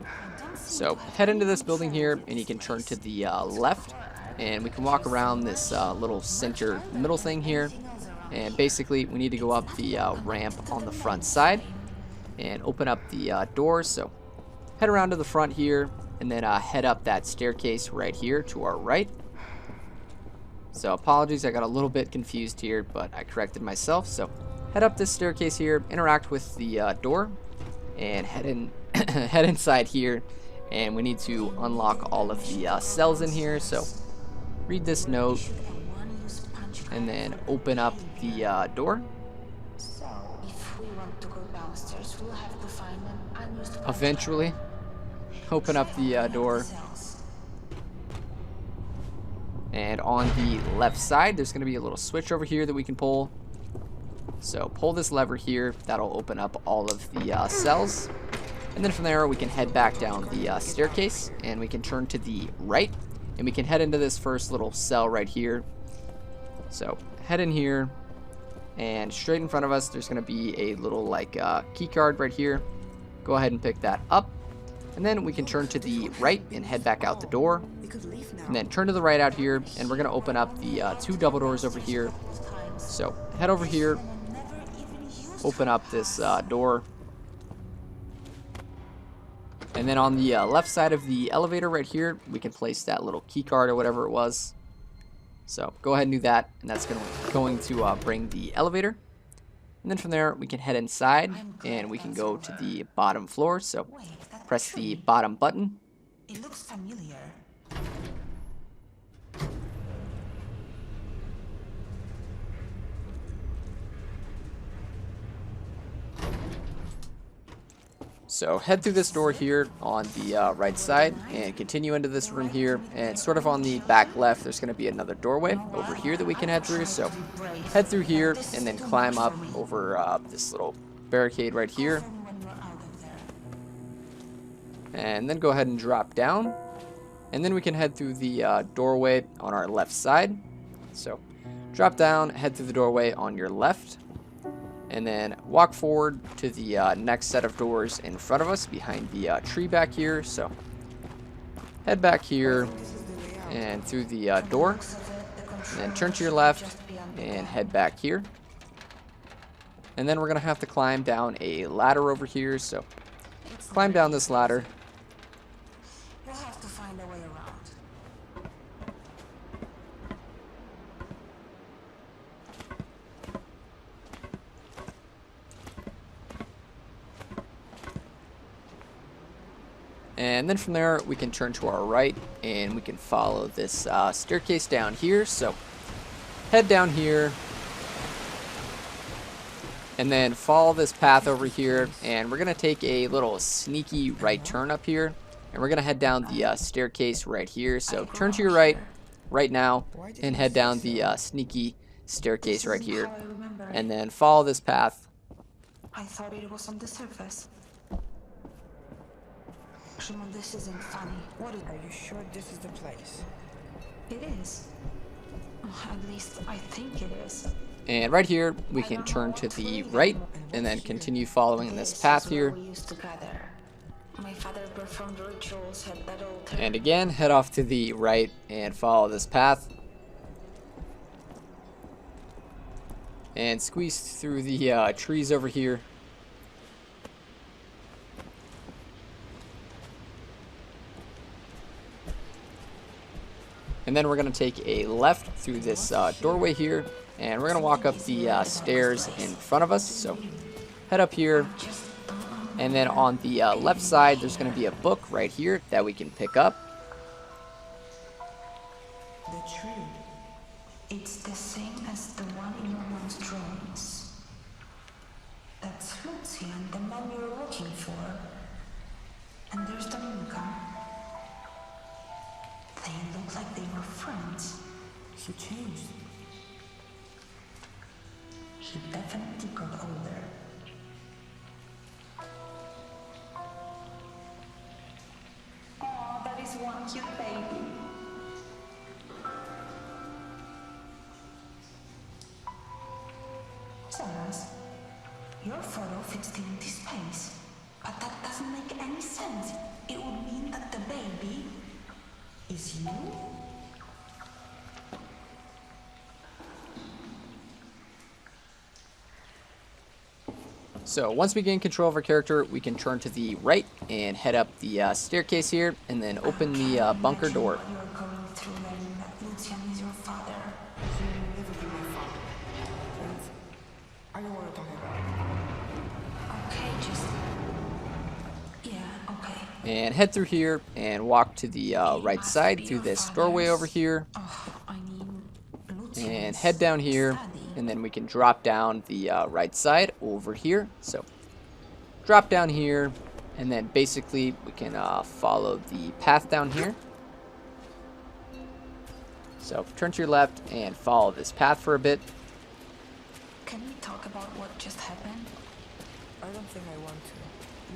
I don't seem So to have head into any this building control here over and you this can turn place. to the left. And we can walk around this little center middle thing here. And basically, we need to go up the ramp on the front side and open up the doors. So head around to the front here and then head up that staircase right here to our right. So apologies, I got a little bit confused here, but I corrected myself. So head up this staircase here, interact with the door, and head in, head inside here. And we need to unlock all of the cells in here. So read this note and then open up the door. So, if we want to go downstairs, we'll have to find an unused punch Eventually, open up the door. cells. And on the left side, there's going to be a little switch over here that we can pull. So pull this lever here. That'll open up all of the cells. And then from there, we can head back down the staircase. And we can turn to the right. And we can head into this first little cell right here. So head in here. And straight in front of us, there's going to be a little like key card right here. Go ahead and pick that up. And then we can turn to the right and head back out the door. We could leave now. And then turn to the right out here, and we're going to open up the two double doors over here. So head over here, open up this door. And then on the left side of the elevator right here, we can place that little key card or whatever it was. So go ahead and do that, and that's going to bring the elevator. And then from there, we can head inside, and we can go to the bottom floor. So Wait, that press the tree. bottom button. It looks familiar. So head through this door here on the right side and continue into this room here, and sort of on the back left there's going to be another doorway over here that we can head through. So head through here and then climb up over this little barricade right here, When we're out of there. and then go ahead and drop down, and then we can head through the doorway on our left side. So drop down, head through the doorway on your left, and then walk forward to the next set of doors in front of us behind the tree back here. So head back here and through the door, and then turn to your left and head back here. And then we're going to have to climb down a ladder over here. So climb down this ladder. And then from there, we can turn to our right, and we can follow this staircase down here. So head down here, and then follow this path over here, and we're going to take a little sneaky right turn up here, and we're going to head down the staircase right here. So turn to your right now, and head down the sneaky staircase right here, and then follow this path. I thought it was on the surface. Shimon, this isn't funny. What is... Are you sure this is the place? It is. At least I think it is. And right here, we can turn to the right, and then continue following this path here. My father performed rituals at that altar. And again, head off to the right and follow this path. And squeeze through the trees over here. And then we're going to take a left through this doorway here. And we're going to walk up the stairs in front of us. So head up here. And then on the left side, there's going to be a book right here that we can pick up. The tree. It's the same as the one in your mom's drawings. That's Lucian, the man you're looking for. And there's Dominica. They look like they were friends. He changed. He definitely got older. Oh, that is one cute baby. Sarah's, your photo fits the empty space, but that doesn't make any sense. It would mean that the baby is you? So once we gain control of our character, we can turn to the right and head up the staircase here, and then open the bunker door. You're going through learning that Lucian is your father. He will never be my father. And I don't want to talk about it. Okay, just... Yeah, okay. And head through here and walk to the right side through this doorway over here. Oh, I mean, Lucian And is head down here, study. and then we can drop down the right side over here. So drop down here, and then basically we can follow the path down here. So turn to your left and follow this path for a bit. Can we talk about what just happened? I don't think I want to.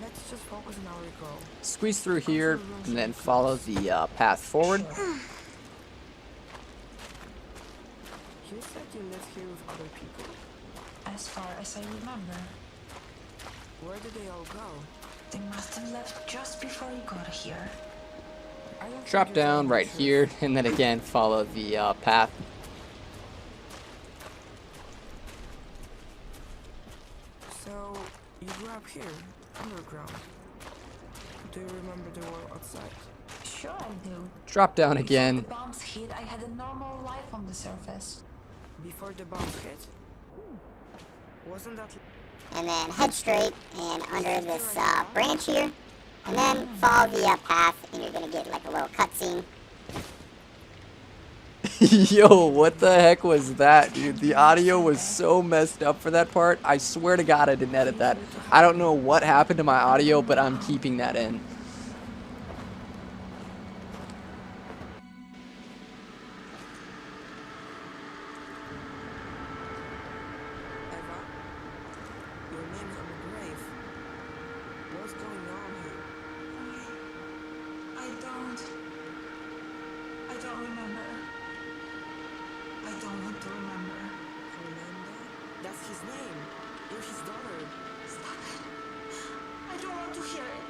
Let's just focus on our goal. Squeeze through here, and then follow the path forward. You said you live here with other people. As far as I remember, Where did they all go? they must have left just before you got here. I don't think Drop you're down telling the right truth. here, and then again follow the path. So, you grew up here, underground. Do you remember the world outside? Sure I do. Drop down Before again. the bombs hit, I had a normal life on the surface. Before the bombs hit? Wasn't that... And then head straight and under this branch here. And then follow the path, and you're going to get like a little cutscene. Yo, what the heck was that, dude? The audio was so messed up for that part. I swear to God I didn't edit that. I don't know what happened to my audio, but I'm keeping that in. Eva? Your name is on the grave. What's going on here? I don't remember. I don't want to remember. Fernanda? That's his name. You're his daughter. Stop it. I don't want to hear it.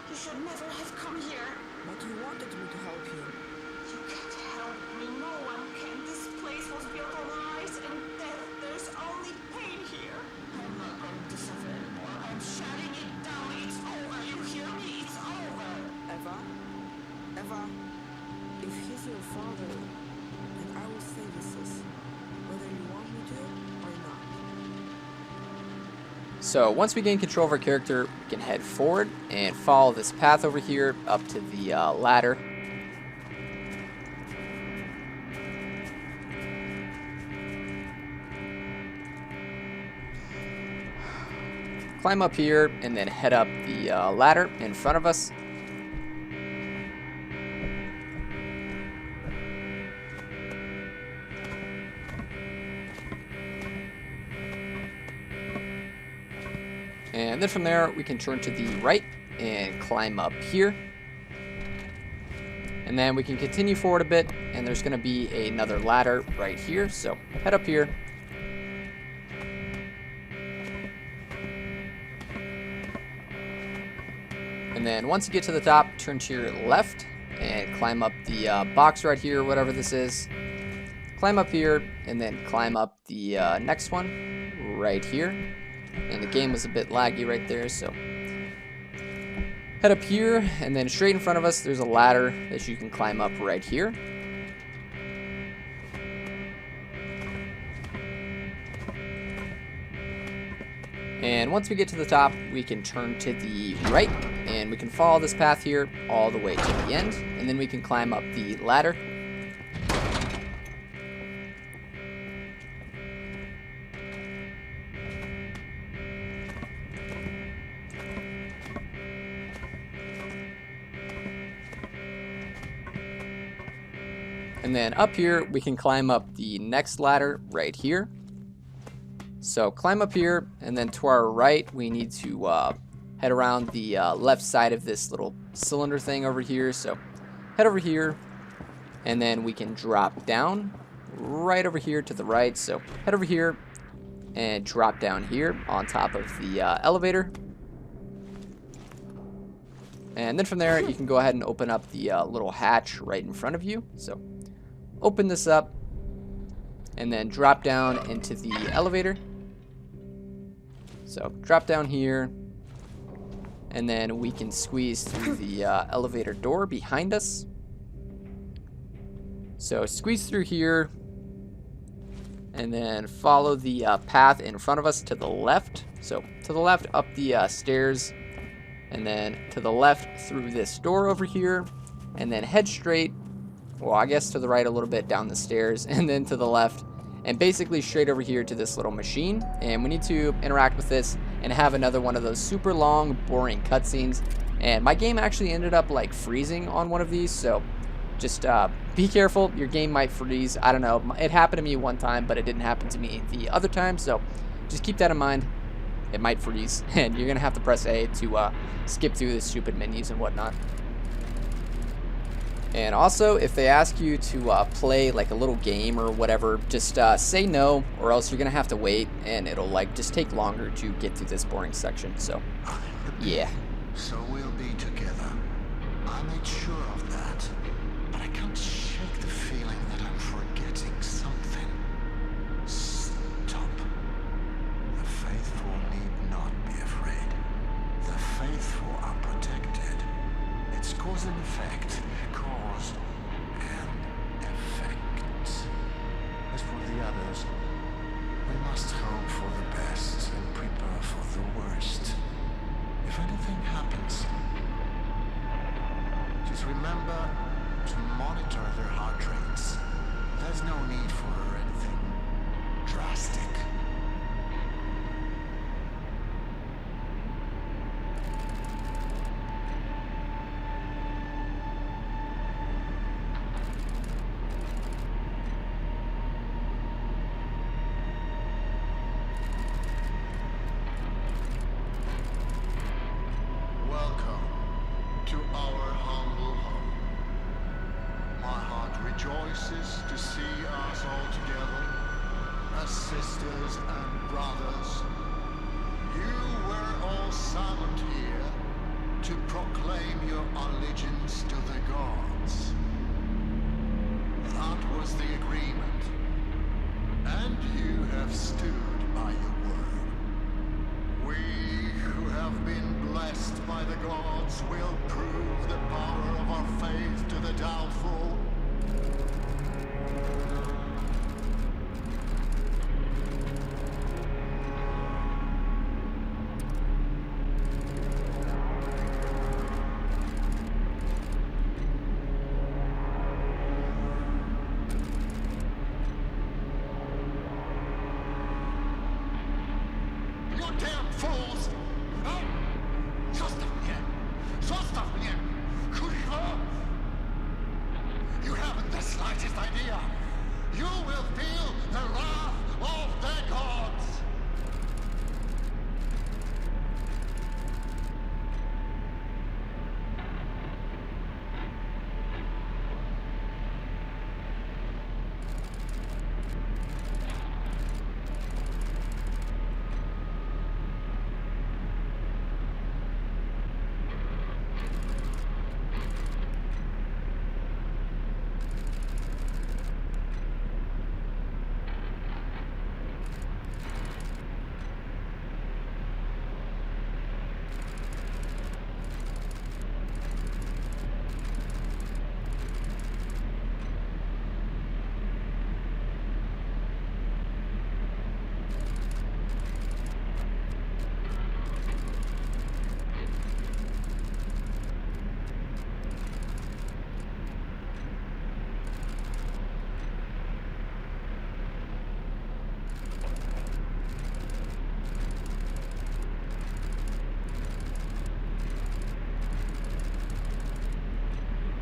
You should never have come here. But you wanted me to help you. You can't help me. No one can. This place was built on lies and death. There's only pain here. I'm not going to suffer anymore. I'm shutting it down. It's over. You hear me? It's over. Eva? Eva? If he's your father, then I will say this is, whether you want me to or not. So once we gain control of our character, we can head forward and follow this path over here up to the ladder. Climb up here and then head up the ladder in front of us. And then from there, we can turn to the right and climb up here. And then we can continue forward a bit, and there's going to be another ladder right here. So head up here. And then once you get to the top, turn to your left and climb up the box right here, whatever this is. Climb up here, and then climb up the next one right here. And the game was a bit laggy right there, so head up here, and then straight in front of us there's a ladder that you can climb up right here. And once we get to the top, we can turn to the right, and we can follow this path here all the way to the end, and then we can climb up the ladder. And then up here, we can climb up the next ladder right here. So climb up here, and then to our right, we need to head around the left side of this little cylinder thing over here. So head over here, and then we can drop down right over here to the right. So head over here and drop down here on top of the elevator. And then from there, you can go ahead and open up the little hatch right in front of you. So open this up, and then drop down into the elevator. So drop down here, and then we can squeeze through the elevator door behind us. So squeeze through here, and then follow the path in front of us to the left. So to the left up the stairs, and then to the left through this door over here, and then head straight. Well, I guess to the right a little bit down the stairs, and then to the left, and basically straight over here to this little machine. And we need to interact with this and have another one of those super long, boring cutscenes. And my game actually ended up like freezing on one of these, so just be careful. Your game might freeze. I don't know. It happened to me one time, but it didn't happen to me the other time, so just keep that in mind. It might freeze, and you're gonna have to press A to skip through the stupid menus and whatnot. And also, if they ask you to play like a little game or whatever, just say no, or else you're gonna have to wait, and it'll like just take longer to get through this boring section. So yeah. So we'll be together. I made sure of that. But I can't shake the feeling that I'm forgetting something. Stop. The faithful need not be afraid. The faithful are protected. It's cause and effect. Cause and effect. As for the others, we must hope for the best and prepare for the worst. If anything happens, just remember to monitor their heart rates. There's no need for anything drastic. Welcome to our humble home. My heart rejoices to see us all together as sisters and brothers. You were all summoned here to proclaim your allegiance to the gods. That was the agreement, and you have stood by your word. We who have been blessed by the gods will prove the power of our faith to the doubtful. this idea, you will feel the wrath of the gods!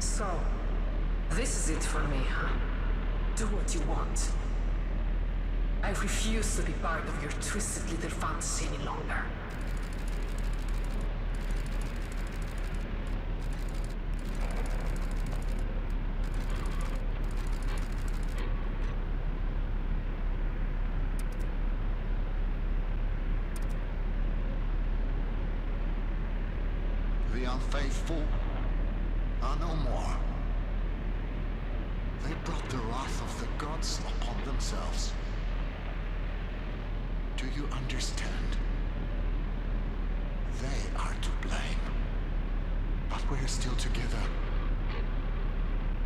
So, this is it for me, huh? Do what you want. I refuse to be part of your twisted little fantasy any longer. The unfaithful are no more. They brought the wrath of the gods upon themselves. Do you understand? They are to blame. But we're still together.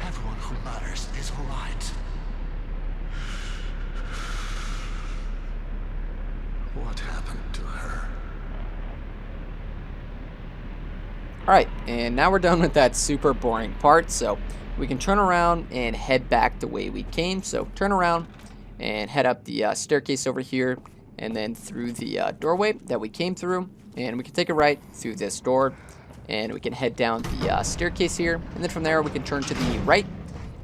Everyone who matters is alright. What happened to her? Alright, and now we're done with that super boring part, so we can turn around and head back the way we came. So turn around and head up the staircase over here, and then through the doorway that we came through, and we can take a right through this door, and we can head down the staircase here, and then from there we can turn to the right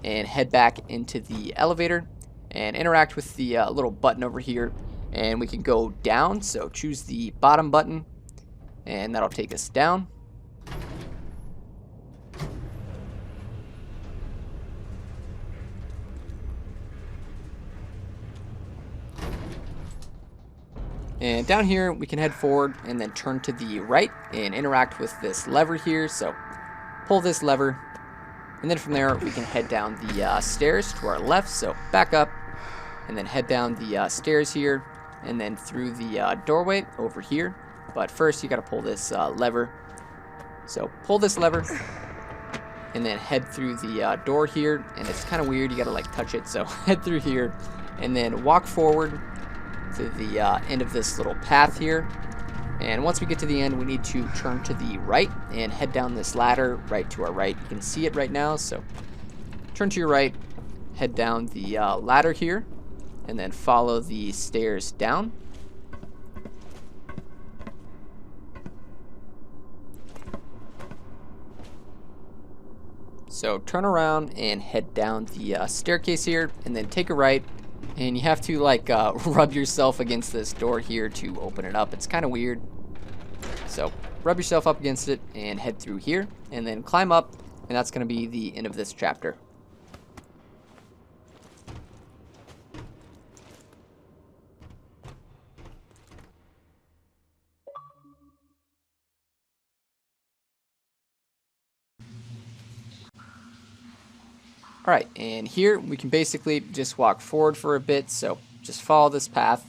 and head back into the elevator and interact with the little button over here, and we can go down. So choose the bottom button, and that'll take us down. And down here, we can head forward and then turn to the right and interact with this lever here. So pull this lever, and then from there, we can head down the stairs to our left. So back up and then head down the stairs here and then through the doorway over here. But first, you got to pull this lever. So pull this lever and then head through the door here. And it's kind of weird. You got to like touch it. So head through here and then walk forward to the end of this little path here, and once we get to the end, we need to turn to the right and head down this ladder right to our right. You can see it right now, so turn to your right, head down the ladder here, and then follow the stairs down. So turn around and head down the staircase here, and then take a right. And you have to like rub yourself against this door here to open it up. It's kind of weird. So rub yourself up against it and head through here and then climb up, and that's going to be the end of this chapter. Alright, and here we can basically just walk forward for a bit, so just follow this path.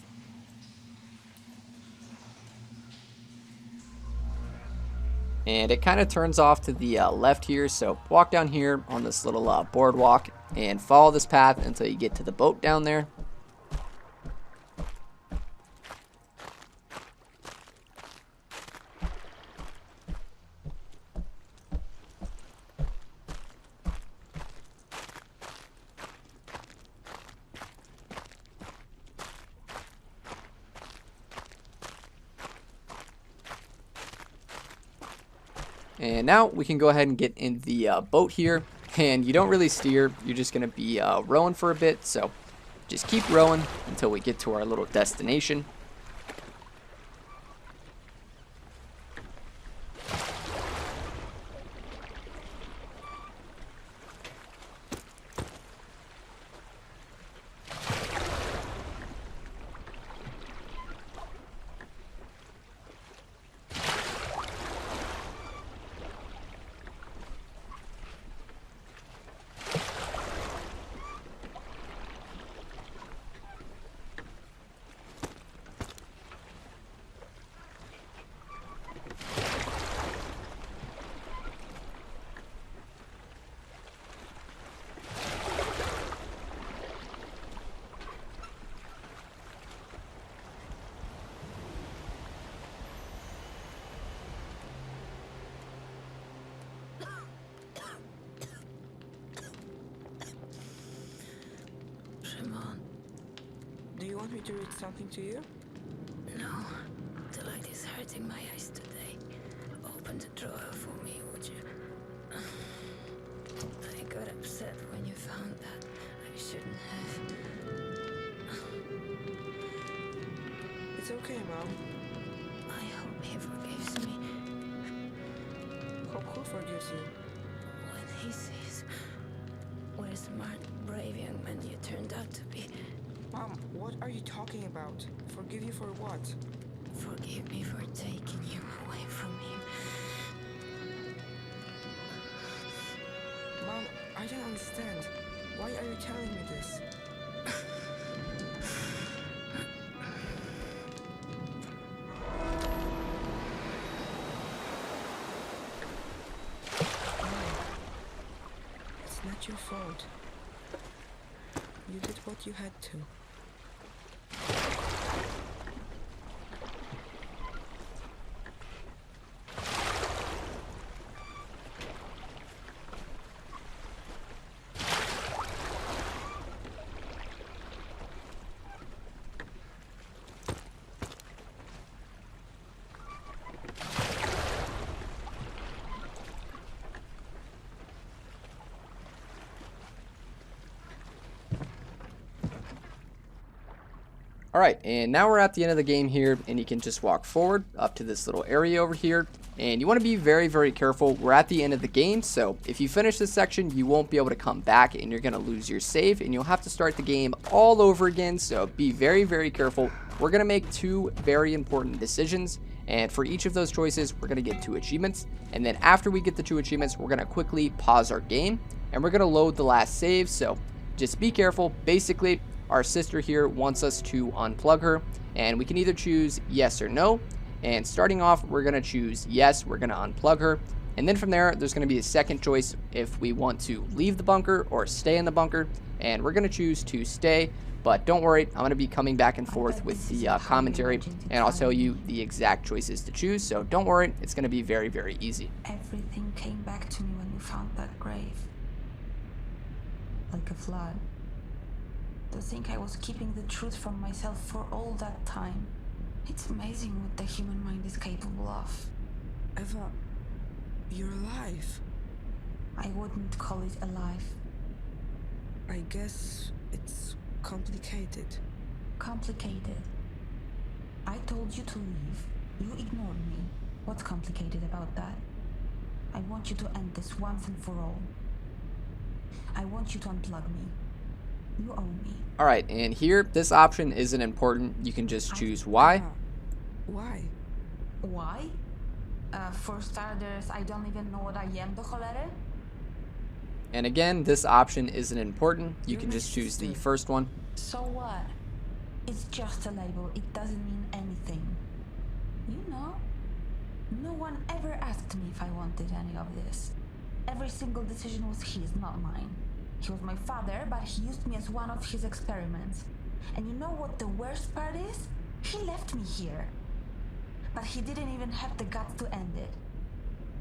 And it kind of turns off to the left here, so walk down here on this little boardwalk and follow this path until you get to the boat down there. And now we can go ahead and get in the boat here, and you don't really steer. You're just going to be rowing for a bit, so just keep rowing until we get to our little destination. Do you want me to read something to you? No, the light is hurting my eyes today. Open the drawer for me, would you? I got upset when you found that. I shouldn't have. It's okay, Mom. I hope he forgives me Hope who forgives you? when he sees what a smart, brave young man you turned out to be. Mom, what are you talking about? Forgive you for what? Forgive me for taking you away from him. Mom, I don't understand. Why are you telling me this? It's not your fault. You did what you had to. Alright, and now we're at the end of the game here, and you can just walk forward up to this little area over here. And you want to be very, very careful. We're at the end of the game, so if you finish this section, you won't be able to come back, and you're going to lose your save, and you'll have to start the game all over again. So be very, very careful. We're going to make two very important decisions, and for each of those choices, we're going to get 2 achievements. And then after we get the 2 achievements, we're going to quickly pause our game, and we're going to load the last save. So just be careful. Basically, our sister here wants us to unplug her, and we can either choose yes or no. And starting off, we're going to choose yes, we're going to unplug her. And then from there, there's going to be a second choice if we want to leave the bunker or stay in the bunker. And we're going to choose to stay, but don't worry, I'm going to be coming back and forth with the commentary, and I'll tell you the exact choices to choose. So don't worry, it's going to be very, very easy. Everything came back to me when you found that grave. Like a flood. To think I was keeping the truth from myself for all that time. It's amazing what the human mind is capable of. Eva, you're alive. I wouldn't call it alive. I guess it's complicated. Complicated. I told you to leave. You ignored me. What's complicated about that? I want you to end this once and for all. I want you to unplug me. You owe me. Alright, and here, this option isn't important. You can just choose why. Why? Why? For starters, I don't even know what I am, do cholery. And again, this option isn't important. You can just choose the first one. So what? It's just a label. It doesn't mean anything. You know, no one ever asked me if I wanted any of this. Every single decision was his, not mine. He was my father, but he used me as one of his experiments. And you know what the worst part is? He left me here. But he didn't even have the guts to end it.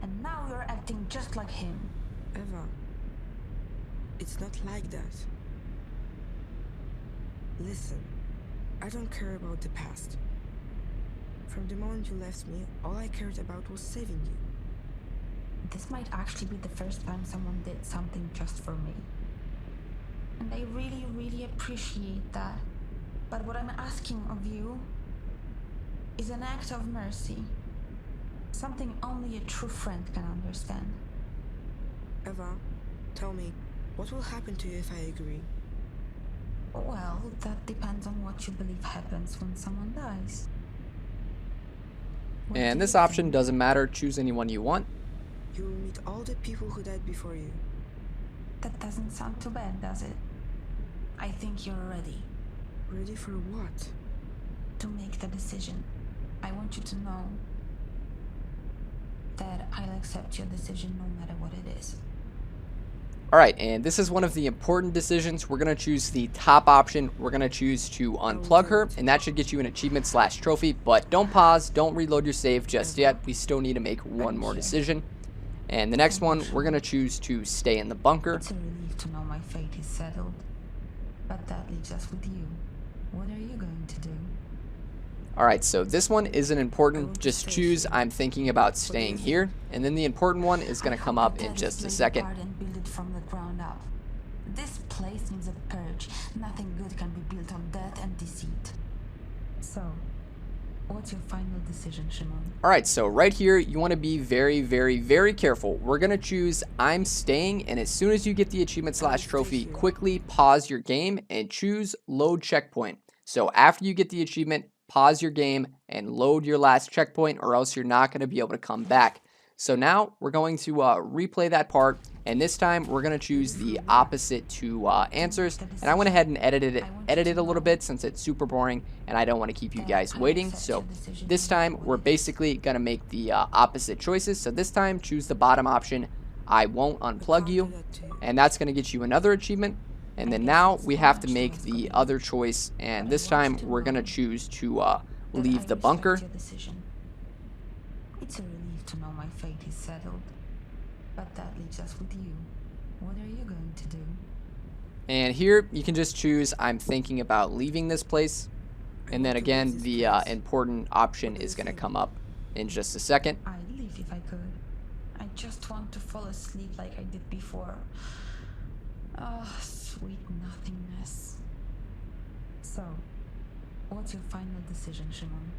And now you're acting just like him. Eva, it's not like that. Listen, I don't care about the past. From the moment you left me, all I cared about was saving you. this might actually be the first time someone did something just for me. And I really, really appreciate that. But what I'm asking of you is an act of mercy. Something only a true friend can understand. Eva, tell me, what will happen to you if I agree? Well, that depends on what you believe happens when someone dies. What And do this you option think? doesn't matter. Choose anyone you want. You will meet all the people who died before you. That doesn't sound too bad, does it? I think you're ready Ready for what? to make the decision. I want you to know that I'll accept your decision no matter what it is. Alright, and this is one of the important decisions. We're going to choose the top option. We're going to choose to unplug her, and that should get you an achievement / trophy. But don't pause, don't reload your save just yet. We still need to make one more decision. And the next one, we're going to choose to stay in the bunker. It's a relief to know my fate is settled. But that leaves us with you. What are you going to do? Alright, so this one isn't important. Just choose I'm thinking about staying here. And then the important one is going to come up in just a second. And build it from the ground up. This place needs a purge. Nothing good can be built on death and deceit. So, what's your final decision, Shimon? Alright, so right here, you want to be very, very, very careful. We're going to choose I'm staying, and as soon as you get the achievement / trophy, quickly pause your game and choose load checkpoint. So after you get the achievement, pause your game and load your last checkpoint, or else you're not going to be able to come back. So now we're going to replay that part, and this time we're going to choose the opposite to answers. And I went ahead and edited it a little bit since it's super boring and I don't want to keep you guys waiting. So this time we're basically going to make the opposite choices. So this time choose the bottom option, I won't unplug you, and that's going to get you another achievement. And then now we have to make the other choice, and this time we're going to choose to leave the bunker. It's a relief to know my fate is settled. But that leaves us with you. What are you going to do? And here you can just choose I'm thinking about leaving this place. And then again, the important option is going to come up in just a second. I'd leave if I could. I just want to fall asleep like I did before. Oh, sweet nothingness. So, what's your final decision, Shimon?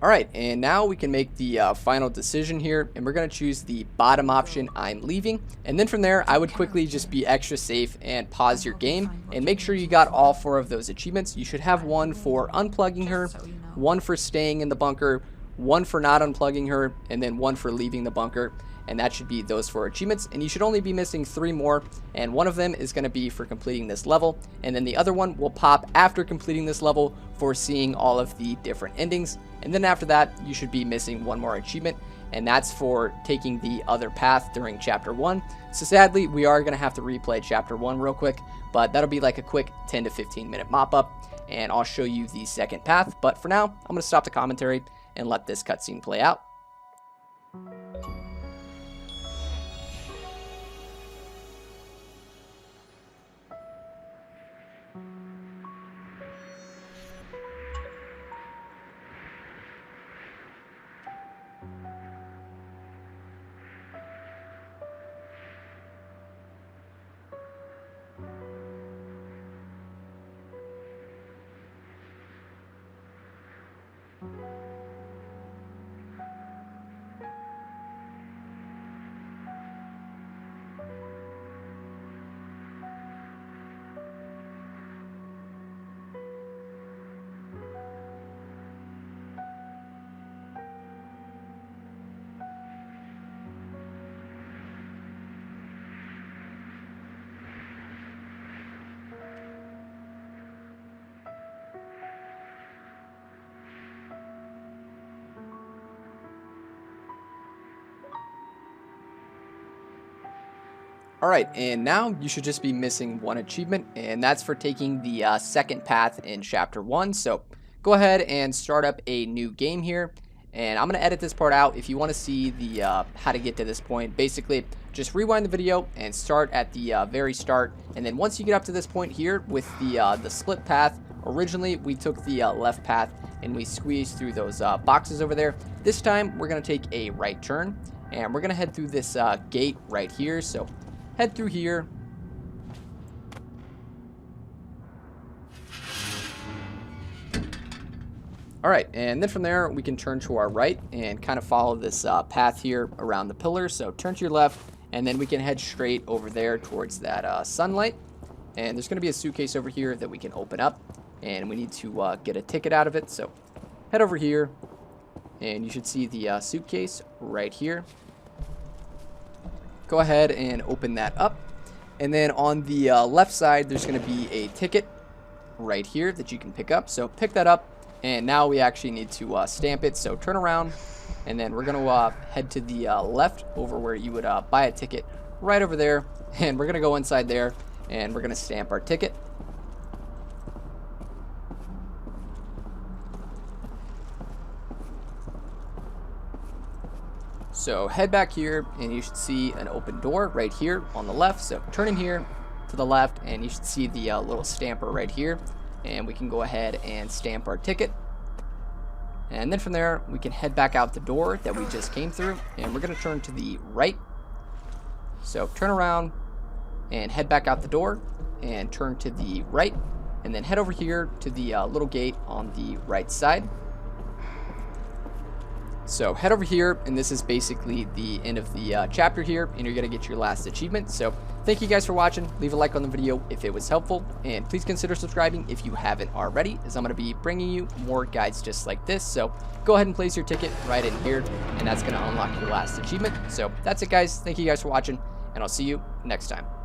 Alright, and now we can make the final decision here, and we're going to choose the bottom option, I'm leaving. And then from there, I would quickly just be extra safe and pause your game, and make sure you got all 4 of those achievements. You should have one for unplugging her, one for staying in the bunker, one for not unplugging her, and then one for leaving the bunker. And that should be those 4 achievements, and you should only be missing 3 more, and one of them is going to be for completing this level, and then the other one will pop after completing this level for seeing all of the different endings. And then after that, you should be missing 1 more achievement, and that's for taking the other path during chapter 1. So sadly, we are going to have to replay chapter 1 real quick, but that'll be like a quick 10 to 15 minute mop up, and I'll show you the second path. But for now, I'm going to stop the commentary and let this cutscene play out. Alright, and now you should just be missing 1 achievement, and that's for taking the second path in chapter 1. So go ahead and start up a new game here, and I'm going to edit this part out. If you want to see the how to get to this point, basically just rewind the video and start at the very start, and then once you get up to this point here with the split path, originally we took the left path and we squeezed through those boxes over there. This time we're going to take a right turn. and we're going to head through this gate right here. So head through here. Alright, and then from there we can turn to our right and kind of follow this path here around the pillar. So turn to your left, and then we can head straight over there towards that sunlight. And there's going to be a suitcase over here that we can open up, and we need to get a ticket out of it. So head over here, and you should see the suitcase right here. Go ahead and open that up, and then on the left side there's going to be a ticket right here that you can pick up. So pick that up. And now we actually need to stamp it. So turn around, and then we're going to head to the left over where you would buy a ticket right over there. And we're going to go inside there, and we're going to stamp our ticket. So head back here, and you should see an open door right here on the left. So turn in here to the left, and you should see the little stamper right here. And we can go ahead and stamp our ticket. And then from there, we can head back out the door that we just came through. And we're going to turn to the right. So turn around and head back out the door and turn to the right. And then head over here to the little gate on the right side. So head over here, and this is basically the end of the chapter here, and you're going to get your last achievement. So thank you guys for watching. Leave a like on the video if it was helpful, and please consider subscribing if you haven't already, as I'm going to be bringing you more guides just like this. So go ahead and place your ticket right in here, and that's going to unlock your last achievement. So that's it, guys. Thank you guys for watching, and I'll see you next time.